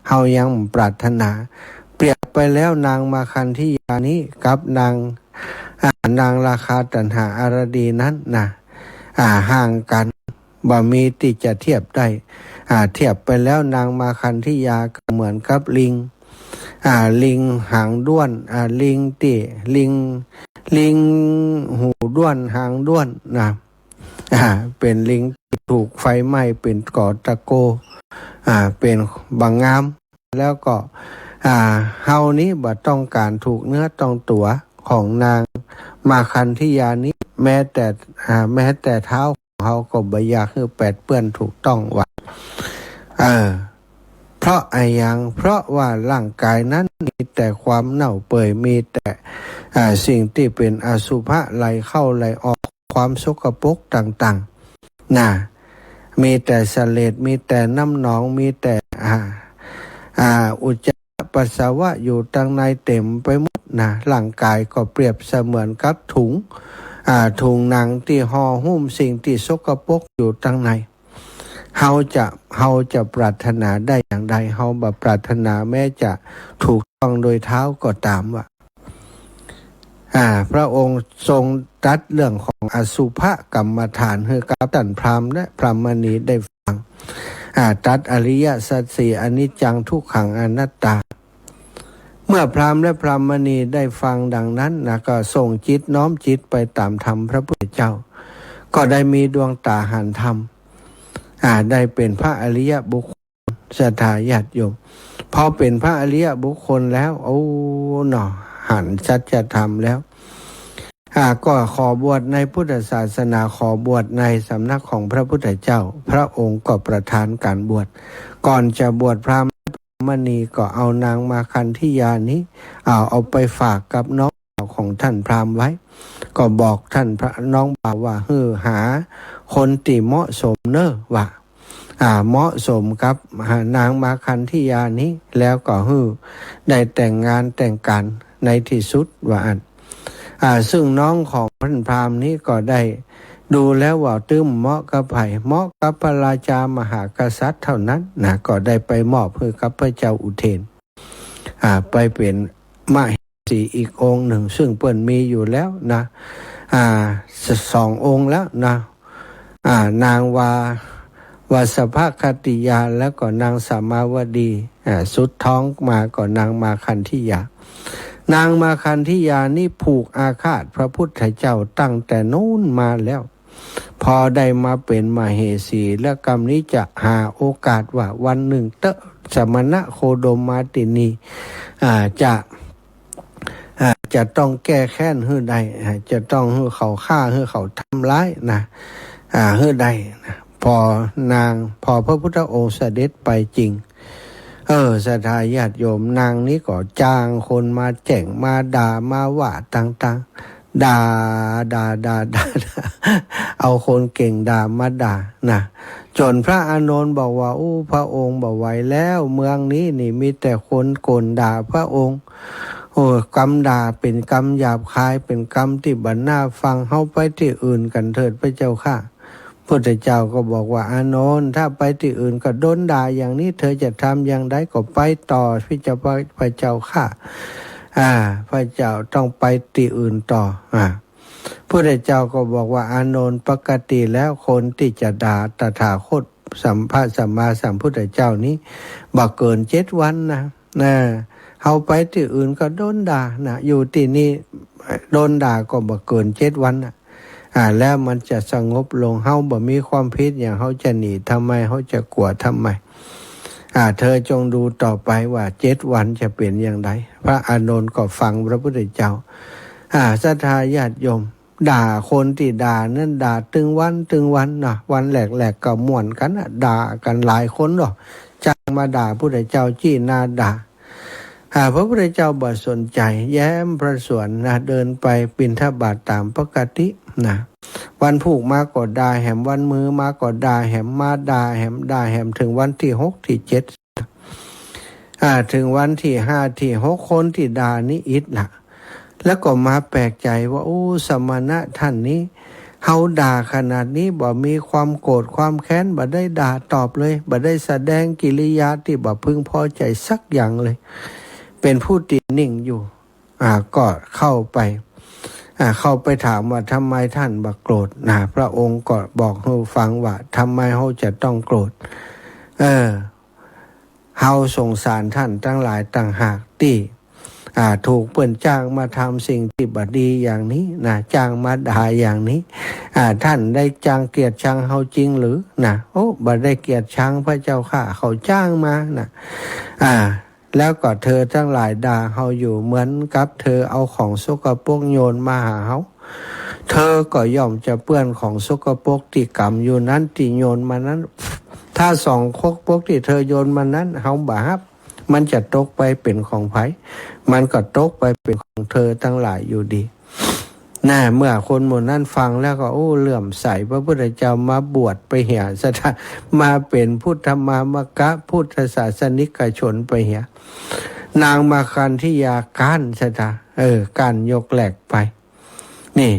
เฮายังปรารถนาเปรียบไปแล้วนางมาคันธิยานี้กับนางราคาตัณหาอารดีนั้นห่างกันบ่มีที่จะเทียบได้เทียบไปแล้วนางมาคันธิยาก็เหมือนกับลิงหางด้วนลิงหูด้วนหางด้วนเป็นลิงถูกไฟไหม้เป็นกอตะโกเป็นบางงามแล้วก็เฮานี้บ่ต้องการถูกเนื้อต้องตัวของนางมาคันธิยานี้แม้แต่เท้าของเฮาก็บ่อยากให้แปดเปื้อนถูกต้องว่าเพราะเพราะว่าร่างกายนั้นมีแต่ความเน่าเปื่อยมีแต่สิ่งที่เป็นอสุภะไหลเข้าไหลออกความสกปรกต่างๆมีแต่เสลดมีแต่น้ำหนองมีแต่อุจจาระปัสสาวะอยู่ตั้งในเต็มไปหมดร่างกายก็เปรียบเสมือนกับถุงหนังที่ห่อหุ้มสิ่งที่สกปรกอยู่ตั้งในเฮาจะปรารถนาได้อย่างใดเฮาบ่ปรารถนาแม้จะถูกต้องโดยเท้าก็ตามว่าพระองค์ทรงตรัสเรื่องของอสุภกรรมฐานให้กับท่านพราหมณ์และพรหมณีได้ฟังตรัสอริยสัจสี่อนิจจังทุกขังอนัตตาเมื่อพราหมณ์และพรหมณีได้ฟังดังนั้นก็ส่งจิตน้อมจิตไปตามธรรมพระพุทธเจ้าก็ได้มีดวงตาหันธรรมได้เป็นพระอริยบุคคลศรัทธาญาติโยมพอเป็นพระอริยบุคคลแล้วหันสัจธรรมแล้วก็ขอบวชในพุทธศาสนาขอบวชในสำนักของพระพุทธเจ้าพระองค์ก็ประทานการบวชก่อนจะบวชพราหมณ์มณีก็เอานางมาคันธิยานี้เอาไปฝากกับน้องบ่าวของท่านพราหมณ์ไว้ก็บอกท่านน้องบ่าวว่าหาคนที่เหมาะสมว่าเหมาะสมกับนางมาคันธิยานี้แล้วก็ได้แต่งงานแต่งกันในที่สุดว่าซึ่งน้องของท่านพราหมณ์นี้ก็ได้ดูแล้วว่าตึ้มเหมาะกับไผ่เหมาะกับพระราชามหากษัตริย์เท่านั้นก็ได้ไปมอบให้กับพระเจ้าอุเทนไปเป็นมเหสีอีกองค์หนึ่งซึ่งเปิ้นมีอยู่แล้ว2 องค์แล้วนางวาสภคติยาแล้วก็นางสามาวดีสุดท้องมาก็นางมาคันธิยา นางมาคันธิยานี่ผูกอาฆาตพระพุทธเจ้าตั้งแต่นู้นมาแล้วพอได้มาเป็นมเหสีและกรรมนี้จะหาโอกาสว่าวันหนึ่งสมณะโคดมมาตินีจะต้องแก้แค้นให้ได้จะต้องให้เขาฆ่าให้เขาทำร้ายนะให้ได้นะพอพระพุทธองค์เสด็จไปจริงศรัทธาญาติโยมนางนี้ก็จ้างคนมาแจ้งมาด่ามาว่าต่างๆด่าเอาคนเก่งด่ามาด่านะจนพระอานนท์บอกว่าพระองค์บอกไหวแล้วเมืองนี้นี่มีแต่คนโกรธด่าพระองค์กรรมด่าเป็นกรรมหยาบคายเป็นกรรมที่บันหน้าฟังเฮาไปที่อื่นกันเถิดพระเจ้าค่ะพุทธเจ้าก็บอกว่าอานนท์ถ้าไปที่อื่นก็โดนด่าอย่างนี้เธอจะทำอย่างไรก็ไปต่อพระเจ้าค่ะพระเจ้าต้องไปที่อื่นต่อพุทธเจ้าก็บอกว่าอานนท์ปกติแล้วคนที่จะด่าตถาคตสัมมาสัมพุทธเจ้านี้บ่เกิน7 วันนะเอาไปที่อื่นก็โดนด่านะอยู่ที่นี่โดนด่าก็บ่เกิน7 วันนะแล้วมันจะสงบลงเฮาบ่มีความผิดอย่างเฮาจะหนีทำไมเฮาจะกลัวทำไมเธอจงดูต่อไปว่า7 วันจะเป็นอย่างไรพระอานนท์ก็ฟังพระพุทธเจ้าศรัทธาญาติโยมด่าคนที่ด่านั้นด่าตึงวันนะวันแหลกก็ม่วนกันด่ากันหลายคนหรอกจ้างมาด่าพุทธเจ้าจี้หน้าด่าพระพุทธเจ้าบ่สนใจแย้มพระสวนนะเดินไปบิณฑบาตตามปกตินะวันผูกมาก็ด่าแหมวันมือมาก็ด่าแหมมาด่าแหมถึงวันที่6ที่7ถึงวันที่5ที่6คนที่ด่านี้อิดล่ะแล้วก็มาแปลกใจว่าสมณะท่านนี้เฮาด่าขนาดนี้บ่มีความโกรธความแค้นบ่ได้ด่าตอบเลยบ่ได้แสดงกิริยาที่บ่พึงพอใจสักอย่างเลยเป็นผู้ติดนิ่งอยู่ก็เข้าไปถามว่าทำไมท่านบ่โกรธพระองค์ก็บอกให้ฟังว่าทำไมเฮาจะต้องโกรธเฮาสงสารท่านทั้งหลายต่างหากที่ถูกเปิ้นจ้างมาทำสิ่งที่บ่ดีอย่างนี้จ้างมาด่าอย่างนี้ท่านได้จ้างเกียรติชังเฮาจริงหรือบ่ได้เกียรติชังพระเจ้าค่ะเขาจ้างมาแล้วก็เธอทั้งหลายด่าเฮาอยู่เหมือนกับเธอเอาของสกปรกโยนมาหาเฮาเธอก็ย่อมจะเปื้อนของสกปรกที่กำอยู่นั้นที่โยนมานั้นถ้า2คกปกที่เธอโยนมานั้นเฮาบ่รับมันจะตกไปเป็นของไผมันก็ตกไปเป็นของเธอทั้งหลายอยู่ดีเมื่อคนหมู่นั้นฟังแล้วก็เลื่อมใสพระพุทธเจ้ามาบวชไปเหียสถามาเป็นพุทธมามกะพุทธศาสนิกชนไปเหียนางมาคันธิยาก้านสถาการยกแหลกไปนี่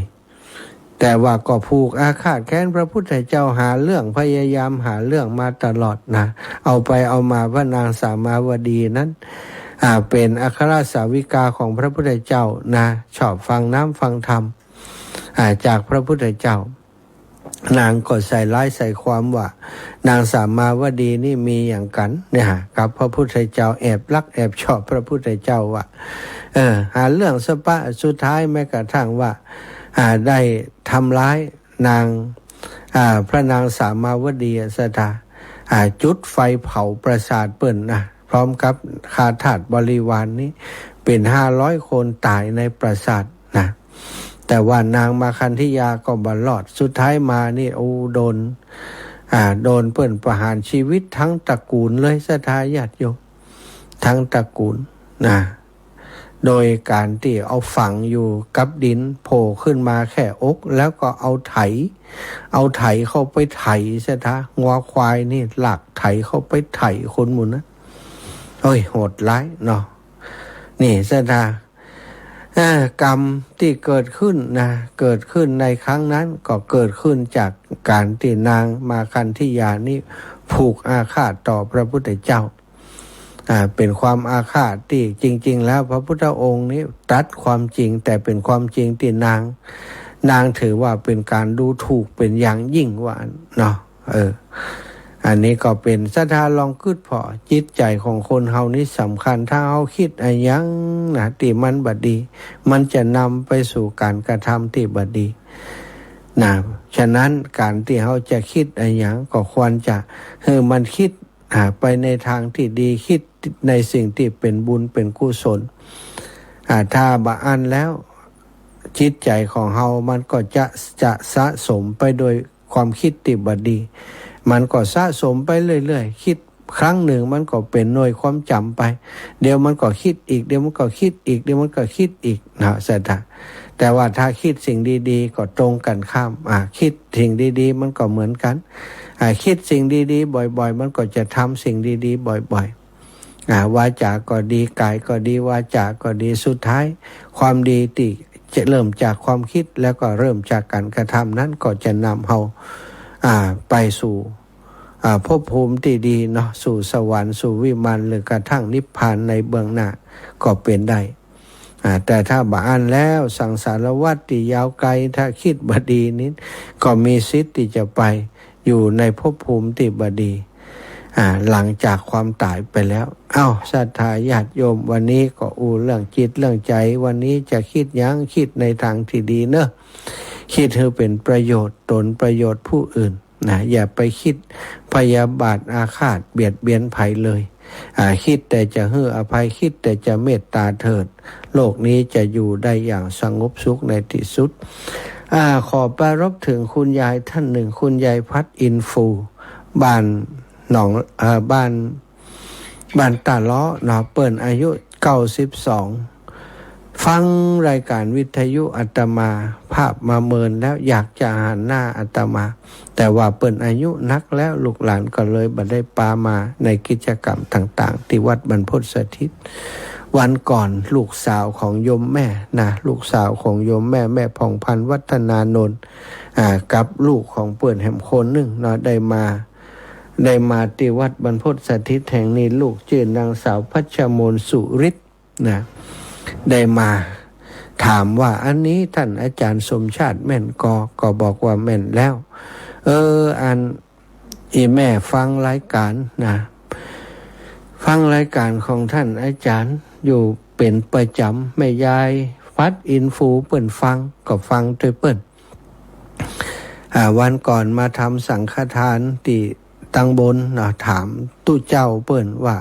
แต่ว่าก็ผูกอาฆาตแค้นพระพุทธเจ้าหาเรื่องพยายามหาเรื่องมาตลอดเอาไปเอามาพระนางสามาวดีนั้นเป็นอัครสาวิกาของพระพุทธเจ้าชอบฟังน้ำฟังธรรมจากพระพุทธเจ้านางก็ใส่ร้ายใส่ความว่านางสามาวดีนี่มีอย่างกันกับพระพุทธเจ้าแอบรักแอบชอบพระพุทธเจ้าว่าหาเรื่องสปะสุดท้ายแม้กระทั่งว่าได้ทำร้ายนางพระนางสามาวดีสถาจุดไฟเผาปราสาทเปิ้นพร้อมกับข้าทาสบริวาร นี้เป็น500 คนตายในปราสาทแต่ว่านางมาคันธิยาก็บ่รอดสุดท้ายมานี่โดนเปิ้นประหารชีวิตทั้งตระกูลเลยศรัทธาญาติโยมทั้งตระกูลโดยการที่เอาฝังอยู่กับดินโผล่ขึ้นมาแค่อกแล้วก็เอาไถเข้าไปไถซะท่างัวควายนี่หลักไถเข้าไปไถคนหมู่นั้นโหดร้ายเนาะนี่ซะท่ากรรมที่เกิดขึ้นเกิดขึ้นในครั้งนั้นก็เกิดขึ้นจากการที่นางมาคันธิยานี่ผูกอาฆาตต่อพระพุทธเจ้าเป็นความอาฆาตที่จริงๆแล้วพระพุทธองค์นี้ตรัสความจริงแต่เป็นความจริงที่นางถือว่าเป็นการดูถูกเป็นอย่างยิ่งว่าเนาะ อันนี้ก็เป็นศรัทธาลองคิดพอจิตใจของคนเฮานี่สำคัญถ้าเฮาคิดอะไรยังนะที่มันบดีมันจะนำไปสู่การกระทำที่บดีนะฉะนั้นการที่เฮาจะคิดอะไรยังก็ควรจะมันคิดไปในทางที่ดีคิดในสิ่งที่เป็นบุญเป็นกุศลถ้าบะอันแล้วจิตใจของเฮามันก็จะสะสมไปโดยความคิดที่บดีมันก็สะสมไปเรื่อยๆคิดครั้งหนึ่งมันก็เป็นหน่วยความจำไปเดี๋ยวมันก็คิดอีกเดี๋ยวมันก็คิดอีกเดี๋ยวมันก็คิดอีกนะสัตว์แต่ว่าถ้าคิดสิ่งดีๆก็ตรงกันข้ามคิดสิ่งดีๆมันก็เหมือนกันคิดสิ่งดีๆบ่อยๆมันก็จะทำสิ่งดีๆบ่อยๆวาจาก็ดีกายก็ดีวาจาก็ดีสุดท้ายความดีที่จะเริ่มจากความคิดแล้วก็เริ่มจากการกระทำนั้นก็จะนำเราไปสู่ภพภูมิที่ดีเนาะสู่สวรรค์สู่วิมานหรือกระทั่งนิพพานในเบื้องหน้าก็เป็นได้แต่ถ้าบาอันแล้วสังสารวัฏที่ยาวไกลถ้าคิดบดีนิดก็มีสิทธิ์ที่จะไปอยู่ในภพภูมิที่บดีหลังจากความตายไปแล้วศรัทธาญาติโยมวันนี้ก็เรื่องจิตเรื่องใจวันนี้จะคิดยังคิดในทางที่ดีเนอะคิดให้เป็นประโยชน์ตนประโยชน์ผู้อื่นนะอย่าไปคิดพยาบาทอาฆาตเบียดเบียนภัยเลยคิดแต่จะให้อภัยคิดแต่จะเมตตาเถิดโลกนี้จะอยู่ได้อย่างสงบสุขในที่สุดขอประรบถึงคุณยายท่านหนึ่งคุณยายพัดอินฟูบ้านหนองบ้านตาล้อเนาะเปิ่นอายุ92ฟังรายการวิทยุอาตมาภาพมาเมินแล้วอยากจะหันหน้าอาตมาแต่ว่าเปิ่นอายุนักแล้วลูกหลานก็เลยบ่ได้ปามาในกิจกรรมต่างๆที่วัดบรรพตสถิตวันก่อนลูกสาวของโยมแม่นะลูกสาวของโยมแม่ผ่องพันธ์วัฒนานนท์กับลูกของเปิ่นแหมคนหนึ่งเนาะได้มาที่วัดบรรพตสถิตแห่งนี้ลูกชื่อนางสาวพัชมนสุริศนะได้มาถามว่าอันนี้ท่านอาจารย์สมชาติแม่นก็บอกว่าแม่นแล้วอันแม่ฟังรายการนะฟังรายการของท่านอาจารย์อยู่เป็นประจำแม่ยายฟัดอินฟูเปิ้นฟังก็ฟังด้วยเปิ้นวันก่อนมาทำสังฆทานที่ตังบนถามตู้เจ้าเปิ้นว่า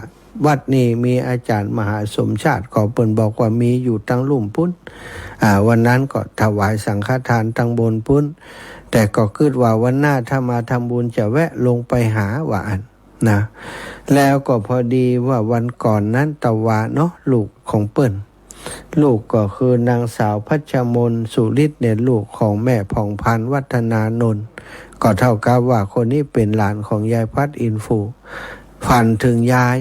วัดนี้มีอาจารย์มหาสมชาติก็เปิ้นบอกว่ามีอยู่ตั้งลุ่มพุ้นวันนั้นก็ถวายสังฆทานตังบนพุ้นแต่ก็คิดว่าวันหน้าถ้ามาทำบุญจะแวะลงไปหาว่าอันนะแล้วก็พอดีว่าวันก่อนนั้นตะวาเนาะลูกของเปิ้นลูกก็คือนางสาวพัชมนสุริศเนี่ยลูกของแม่ผ่องพันธ์วัฒนานนท์ก็เท่ากับว่าคนนี้เป็นหลานของยายพัดอินฟูฝันถึงยาย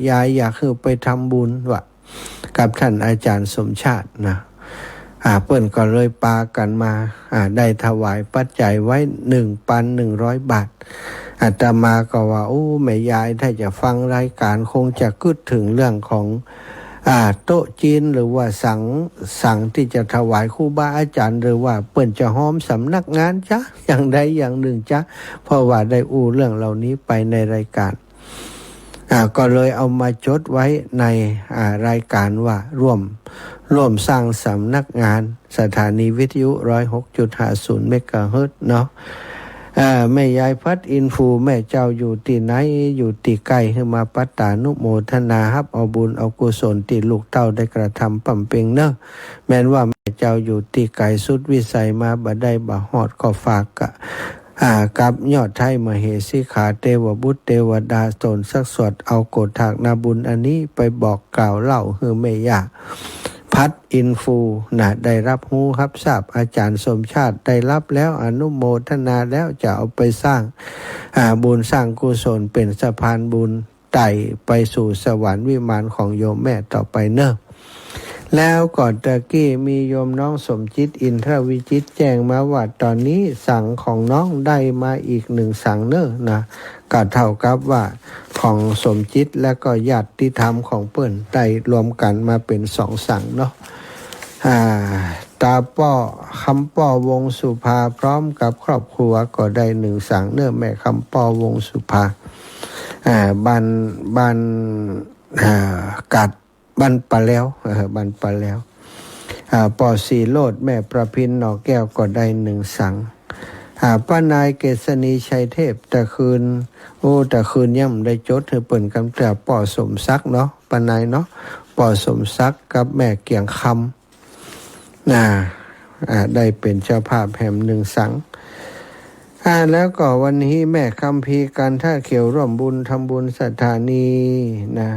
อยากคือไปทำบุญว่ากับท่านอาจารย์สมชาตินะเปิ้นก็เลยปากันมาได้ถวายปัจจัยไว้ 1,100 บาทอาตมาก็ว่าแม่ยายถ้าจะฟังรายการคงจะคิดถึงเรื่องของโต๊ะจีนหรือว่าสั่งที่จะถวายครูบาอาจารย์หรือว่าเปิ้นจะห้อมสำนักงานจ้ะอย่างใดอย่างหนึ่งจ้ะเพราะว่าได้เรื่องเหล่านี้ไปในรายการก็เลยเอามาจดไว้ในรายการว่าร่วมสร้างสำนักงานสถานีวิทยุ 106.50 เมกะเฮิรตซ์เนาะแม่ยายพัดอินฟูแม่เจ้าอยู่ที่ไหนอยู่ที่ใกล้ให้มาปัตตานุโมทนารับเอาบุญเอากุศลที่ลูกเต้าได้กระทำปั่มเปงเนอะแม้นว่าแม่เจ้าอยู่ที่ไกลสุดวิสัยมาบ่ได้บ่ฮอดก็ฝากกับยอดไทยมเหสีขาเทวบุตรเทวดาตนสักสวดเอาโกฏฐากนาบุญอันนี้ไปบอกกล่าวเล่าให้แม่ย่าพัดอินฟูได้รับรู้รับทราบอาจารย์สมชาติได้รับแล้วอนุโมทนาแล้วจะเอาไปสร้างบุญสร้างกุศลเป็นสะพานบุญไต่ไปสู่สวรรค์วิมานของโยมแม่ต่อไปเนอะแล้วก่อนตะกี้มีโยมน้องสมจิตอินทรวิจิตแจ้งมาว่าตอนนี้สั่งของน้องได้มาอีก1สั่งเนอะนะก็เท่ากับว่าของสมจิตและก็ญาติธรรมของเปิ้นได้รวมกันมาเป็น2สั่งเนาะ อ่าตาป้อคำป้อวงสุภาพร้อมกับครอบครัวก็ได้หนึ่งสังเนื้อแม่คำป้อวงสุภาบันกัดบันปลาแล้วบันปลาแล้วปอสีโลดแม่ประพินหนอแก้วก็ได้หนึ่งสังป้านายเกษณีชัยเทพแต่คืนย่ำได้จดเธอเปิ่นกำแต่ปอสมซักเนาะป้านายเนาะปอสมซักกับแม่เกียงคำได้เป็นเจ้าภาพแห่มหนึ่งสังแล้วก็วันนี้แม่คำพีกันท่าเขียวร่วมบุญทำบุญสถานีนะ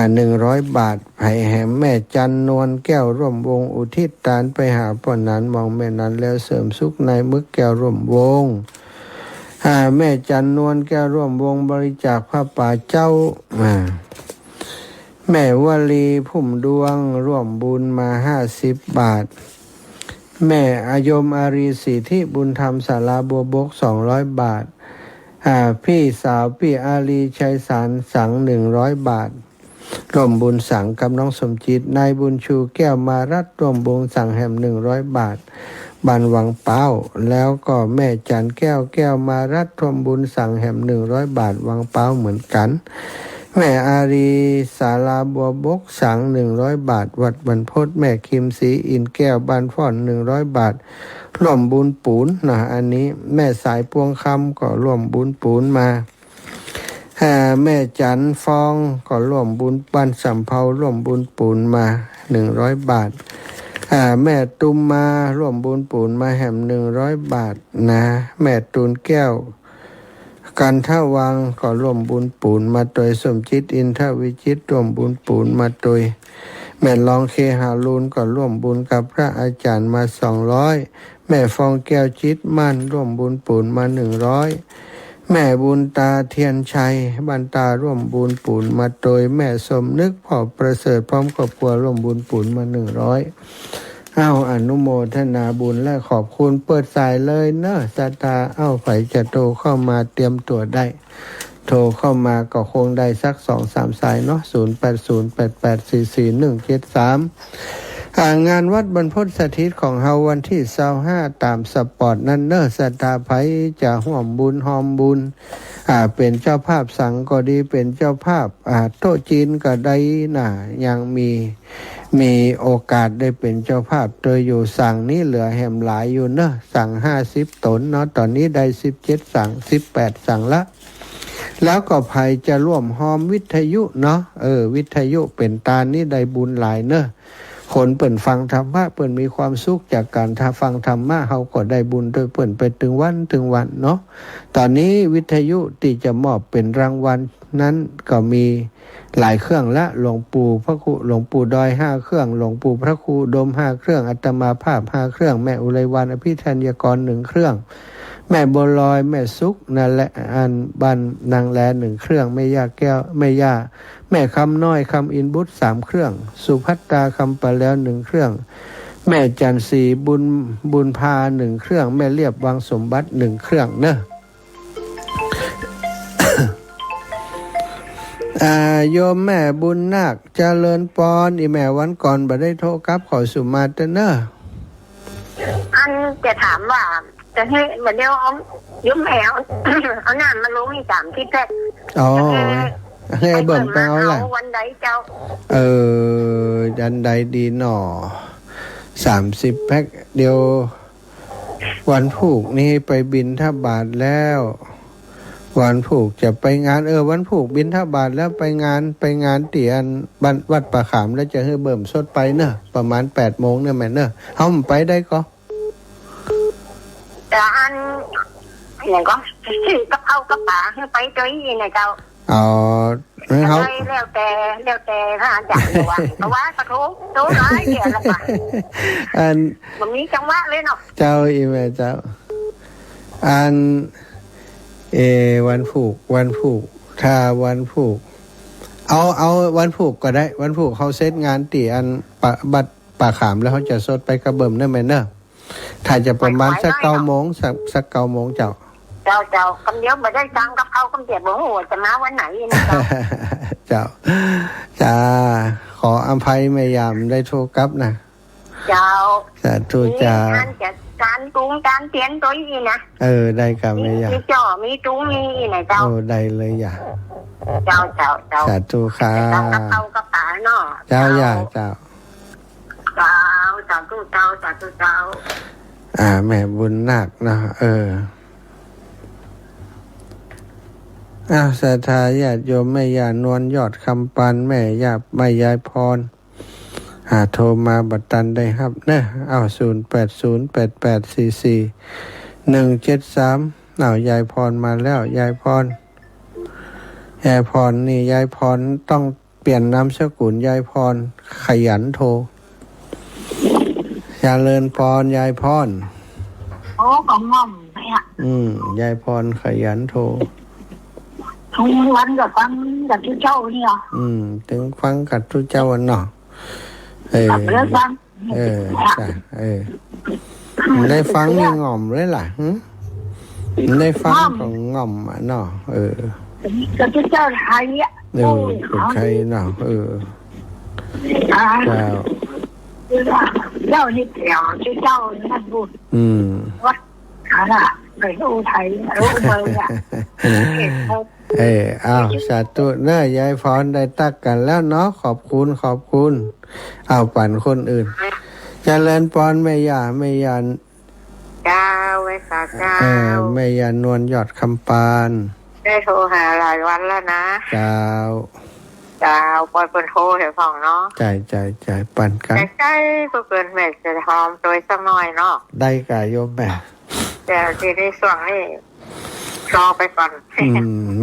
100 บาทไผ่แหมแม่จันนวลแก้วร่วมวงอุทิศทานไปหาป่อนนั้นมองแม่นั้นแล้วเสริมสุขในมึกแก้วร่วมวงแม่จันนวลแก้วร่วมวงบริจาคผ้าป่าเจ้าแม่วลีพุ่มดวงร่วมบุญมา50 บาทแม่อายมอารีสิทธิบุญธรรมศาลาบัวบก200 บาทพี่สาวพี่อารีชัยสารสัง100 บาทร่วมบุญสังกับน้องสมจิตนายบุญชูแก้วมารัตร่วมบุญสังแห่ม100 บาทบันวังเป้าแล้วก็แม่จันแก้วมารัตร่วมบุญสังแห่ม100 บาทวังเป้าเหมือนกันแม่อารีศาลาบัวบกสัง100 บาทวัดบรรพตแม่คิมศรีอินแก้วบ้านฟ่อน100 บาทร่วมบุญปูนนะอันนี้แม่สายพวงคำก็ร่วมบุญปูนมาแม่จันฟองก็ร่วมบุญบ้านสำเภาร่วมบุญปูนมา100 บาทแม่ตุมมาร่วมบุญปูนมาแห่ม100 บาทนะแม่ตูนแก้วกันท่าวังก็ร่วมบุญปูนมาโดยสมจิตอินทวิจิตร่วมบุญปูนมาโดยแม่ลองเคหาลูนก็ร่วมบุญกับพระอาจารย์มา200แม่ฟองแก้วจิตมั่นร่วมบุญปูนมา100แม่บุญตาเทียนชัยบันตาร่วมบุญปูนมาโดยแม่สมนึกพ่อประเสริฐพร้อมครอบครัวร่วมบุญปูนมา100อนุโมทนาบุญและขอบคุณเปิดสายเลยเนอะสตาไผจะโทรเข้ามาเตรียมตัวได้โทรเข้ามาก็คงได้สัก 2-3 สายเนาะ0808444173งานวัดบรรพตสถิตของเฮาวันที่25ตามสปอร์ตนั่นเนอะสตาไผจะห่วมบุญหอมบุญเป็นเจ้าภาพสังก็ดีเป็นเจ้าภาพโต๊ะจีนก็ได้ยังมีโอกาสได้เป็นเจ้าภาพโดยอยู่สั่งนี้เหลือแหมหลายอยู่เนอะสั่ง50 ตนเนาะตอนนี้ได้17 สั่ง18 สั่งละแล้วก็ภัยจะร่วมหอมวิทยุเนาะวิทยุเป็นตานี่ได้บุญหลายเนอะคนเปิ่นฟังธรรมะเปิ่นมีความสุขจากการฟังธรรมะเฮาก็ได้บุญโดยเปิ่นไปถึงวันเนาะตอนนี้วิทยุที่จะมอบเป็นรางวัลนั้นก็มีหลายเครื่องละหลวงปู่พระครูหลวงปู่ดอย5 เครื่องหลวงปู่พระครูดม5 เครื่องอาตมาภาพ5 เครื่องแม่อุไรวรรณอภิธัญกร1 เครื่องแม่บัวลอยแม่สุกนั่นแหละอันบันนางแล1 เครื่องแม่ย่าแก้วแม่ย่าแม่คำน้อยคำอินบุตร3 เครื่องสุภัตตาคำปะแล้ว1 เครื่องแม่จันทร์ศรีบุญพา1 เครื่องแม่เรียบวังสมบัติ1 เครื่องเนอะโยมแม่บุญนาคเจริญปอนอีแม่วันก่อนบ่ได้โทรกลับขอสุมาเตเนอะอันจะถามว่าจะให้เหมือนเดียวยุ่มแมวเอาน้ำมาลงอีก3 ที่แพ็คให้เบิ่มไปเอาแหละวันใดเจ้าดันใดดีหน่อ30 แพ็คเดียววันผูกนี่ไปบิณฑบาตแล้ววันผูกจะไปงานวันผูกบิณฑบาตแล้วไปงานเตียนวัดป่าขามแล้วจะให้เบิ่มสดไปเนอะประมาณ8 โมงเนี่ยแม่เนอะเฮาไปได้ก็แต่อันอย่างก็ซื้อกับเอากับป๋าให้ไปตัวนี้นะเจ้าเขาแล้วแต่ถ้าอาจารย์ว่าเพราะว่าขอโทษร้ายเดี๋ยวละป่ะวันนี้จังหวะเลยเนาะเจ้าอีแม่เจ้าวันผูกถ้าวันผูกเอาวันผูกก็ได้วันผูกเขาเซตงานตีอันบัดป่าขามแล้วเขาจะสดไปกระเบิ่มได้ไหมเนอะถ้าจะประมาณสัก9 โมงสัก9 โมงเจ้าคำเดียวไม่ได้ตังกับเขาคำเดียวบอกว่าจะมาวันไหนนะเจ้าจ้าขออภัยไม่ยามได้โทรกลับนะ เจ้า สาธุเจ้า อันจะการปรุงการเปลี่ยนตัวอีนะ ได้กับ มี แม่ย่า มีจ่อมีจุ้งมีอีไหนเจ้า ได้เลยย่า เจ้าสาธุค่ะ ต้องกระเพรากระป๋าเนาะ เจ้าย่าเจ้า เจ้าสาธุเจ้าสาธุเจ้า แม่บุญนาคนะศรัทธาญาติโยมแม่ย่านวลยอดคำปานแม่ย่าแม่ยายพรโทรมาบัดตันได้ครับนะ08088441173ยายพรมาแล้วยายพรนี่ยายพรต้องเปลี่ยนนามสกุลยายพรขยันโทรเจริญพรยายพรโอ้ก็ง่อมไปอ่ะยายพรขยันโทรทุกวันกับฟังกับทุกเจ้านี่เหรอถึงฟังกับทุกเจ้าวันเนาะเรื่องฟังใช่ได้ฟังนี่ง่อมเลยล่ะได้ฟังของง่อมอ่ะเนาะกับทุกเจ้าไทยอ่ะกับไทยเนาะเจ้านี่เกี่ยวเจ้านั่นบุญวัดอะไรไปรู้ไทยรู้เมืองอ่ะสาธุเนอะยายพรได้ตักกันแล้วเนาะขอบคุณปั่นคนอื่นเจริญพรแม่ย่าเจ้าไว้ค่ะเจ้าแม่ย่านวลยอดคำปานได้โทรหาหลายวันแล้วนะเจ้าปล่อยเป็นโทรเห็นฟังเนาะใจปั่นกันใกล้ๆก็เกินแม่จะหอมโดยสักหน่อยเนาะได้กะโยมแม่แต่ทีนี้ส่วนนี้รอไปก่อน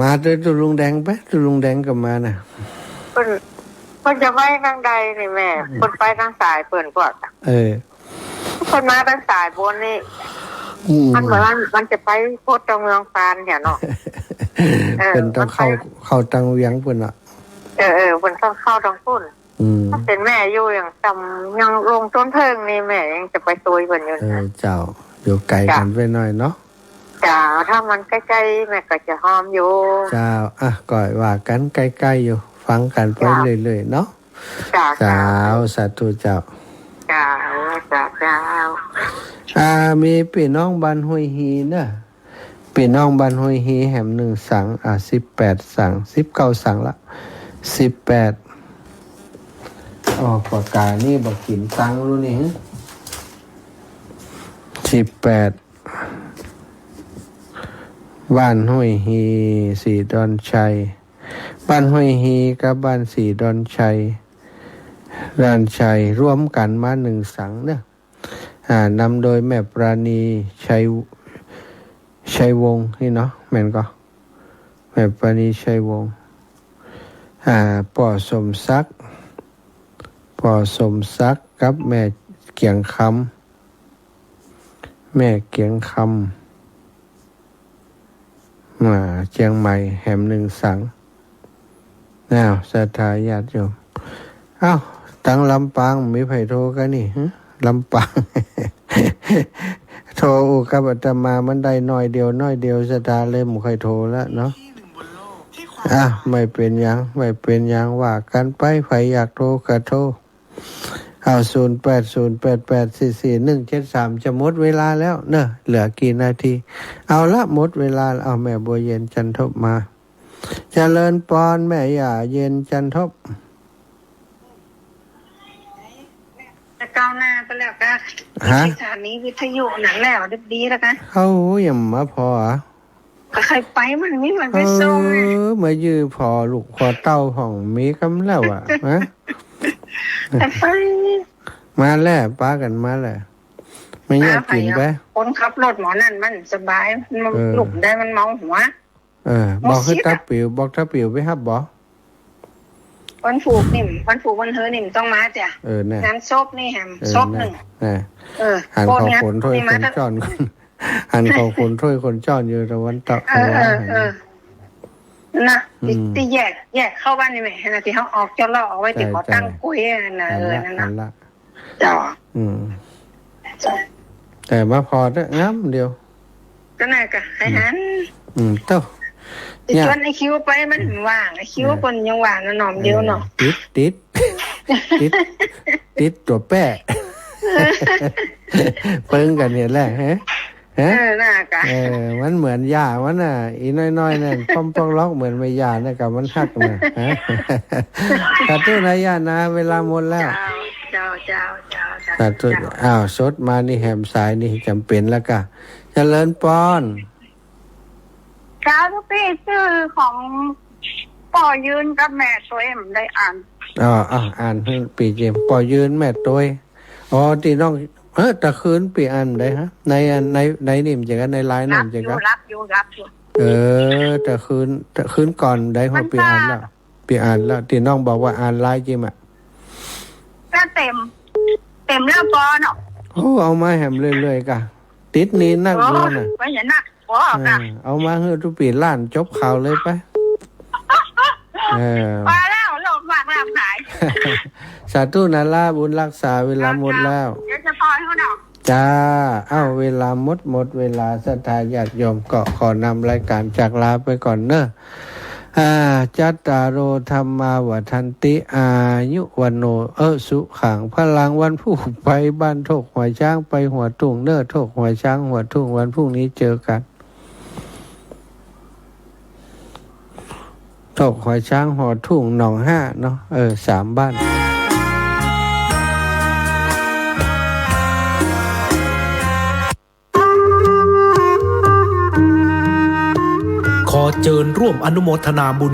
มาด้วยตุลุงแดงไปตุลุงแดงก็มาน่ะคนจะไปทางใดนี่แม่คนไปทางสายเปิ่นกว่าคนมาทางสายบนนี่มันเหมือนมันจะไปโคตรจังเมืองปานเนี่ยเนาะเป็นต้องเข้าตังเวียงเพิ่นอ่ะเป็นต้องเข้าทางพุ่นถ้าเป็นแม่อยู่อย่างจำยังลงต้นเทิงนี่แม่ยังจะไปซวยเพิ่นอยู่เจ้าอยู่ไกลกันไปหน่อยเนาะจ้าถ้ามันใกล้ๆแม่ก็จะหอมอยู่เจ้าก่อยว่ากันใกล้ๆอยู่ฟังกันไปเรื่อยๆเนาะเจ้าสาธุเจ้ามีพี่น้องบ้านห้วยฮีนะพี่น้องบ้านห้วยฮีแหม1สัง18สัง19สังละ18ปากกานี่บ่กินตังรู้นี่18บ้านห้วยฮีสีดอนชัยบ้านห้วยฮีกับบ้านสีดอนชัยร่วมกันมา1สังเนอะนำโดยแม่ปราณีชัยวงศ์นี่เนาะแม่นก็แม่ปราณีชัยวงศ์ป่อสมศักดิ์กับแม่เกียงคำมาเชียงใหม่แหม1สังศรัทธาญาติโยมตั้งลำปางมีไผโทรกันนี่ลำปางโทรกับอาตมามันได้น้อยเดียวศรัทธาเลยบ่ค่อยโทรแล้วเนาะไม่เป็นหยังว่ากันไปไผอยากโทรก็โทร0808844173จะหมดเวลาแล้วเนอะเหลือกี่นาทีเอาละหมดเวลาแม่บัวเย็นจันทบมาเจริญพรแม่ย่าเย็นจันทบก้าวหน้าไปแล้วก็สถานีวิทยุนั่นแล้วดีแล้วกันเขายังมาพอใครไปมันมีมันไปส่งมายื้อพอลูกพอเต้าของมีกำแล้วไปมาแล้วป้ากันมาแล้วไม่อยากกินไปคนขับรถหมอนั่นมันสบายมันลุกได้มันเมาหัวบอกให้ทับปิวไปครับบอกวันฝูกนิ่มวันเฮอนิ่มต้องมาจ้ะงานซบนี่แฮมซบ1หันเขาขนถ้วยคนจ้อนหันเขาขนถ้วยคนจ้อนอยู่ตะวันตกนะที่แยกเข้าบ้านนี่แม่นะที่เขาออกจะล่อเอาไว้ที่เขาตั้งกุ้ยนั่นนะจ้ะแต่มาพอได้ง้ำเดียวก็น่าก็ให้หันเต้าชวนไอ้คิวไปมันว่างไอ้คิวคนยังว่างหน่อมเดียวเนาะติดตัวแป้ เปิ้งกันเนี่ยแหละฮะน่ากะมันเหมือนยามันน่ะอีน้อยๆนั่นป้อมป้องล็อกเหมือนไม่ยานะกับมันหักนะฮะตัดตู้นายยานะเวลาหมดแล้วเจ้าตัดตู้สดมานี่แหมสายนี่จำเป็นแล้วก็เจริญปอนเจ้าทุกปีชื่อของป่อยืนกับแม่ตัวเอ็มได้อ่านอ่านปีเจมป่อยืนแม่ตัวที่น้องตะคืนปีอันได้ฮะในนี่มันจะกันในไลน์นั่นจะกันรับอยู่ตะคืนก่อนได้เขาปีอันแล้วที่น้องบอกว่าอ่านไลน์จริงอ่ะก็เต็มแล้วปอเนาะเอามาแหมเรื่อยๆกะติดนี้นักเรียนน่ะไม่เห็นนักเอามาให้ทุกปีล้านจบข่าวเลยไปมาแล้วหลบมากแล้วหายสาธุนาลาบุญรักษาเวลาหมดแล้วเดี๋ยวจะพอให้เขาเนาะจ้าเวลาหมดเวลาศรัทธาญาติโยมก็ขอนำรายการจากลาไปก่อนเนอะจัตตารโอธรรมาวัฏันติอายุวันโนสุขังพลังวันผู้ไปบ้านโถกหัวช้างไปหัวทุ่งเนอะโถกหัวช้างหัวทุ่งวันพรุ่งนี้เจอกันโถกหัวช้างหัวทุ่งหนองห้าเนาะ3 บ้านขอเชิญร่วมอนุโมทนาบุญ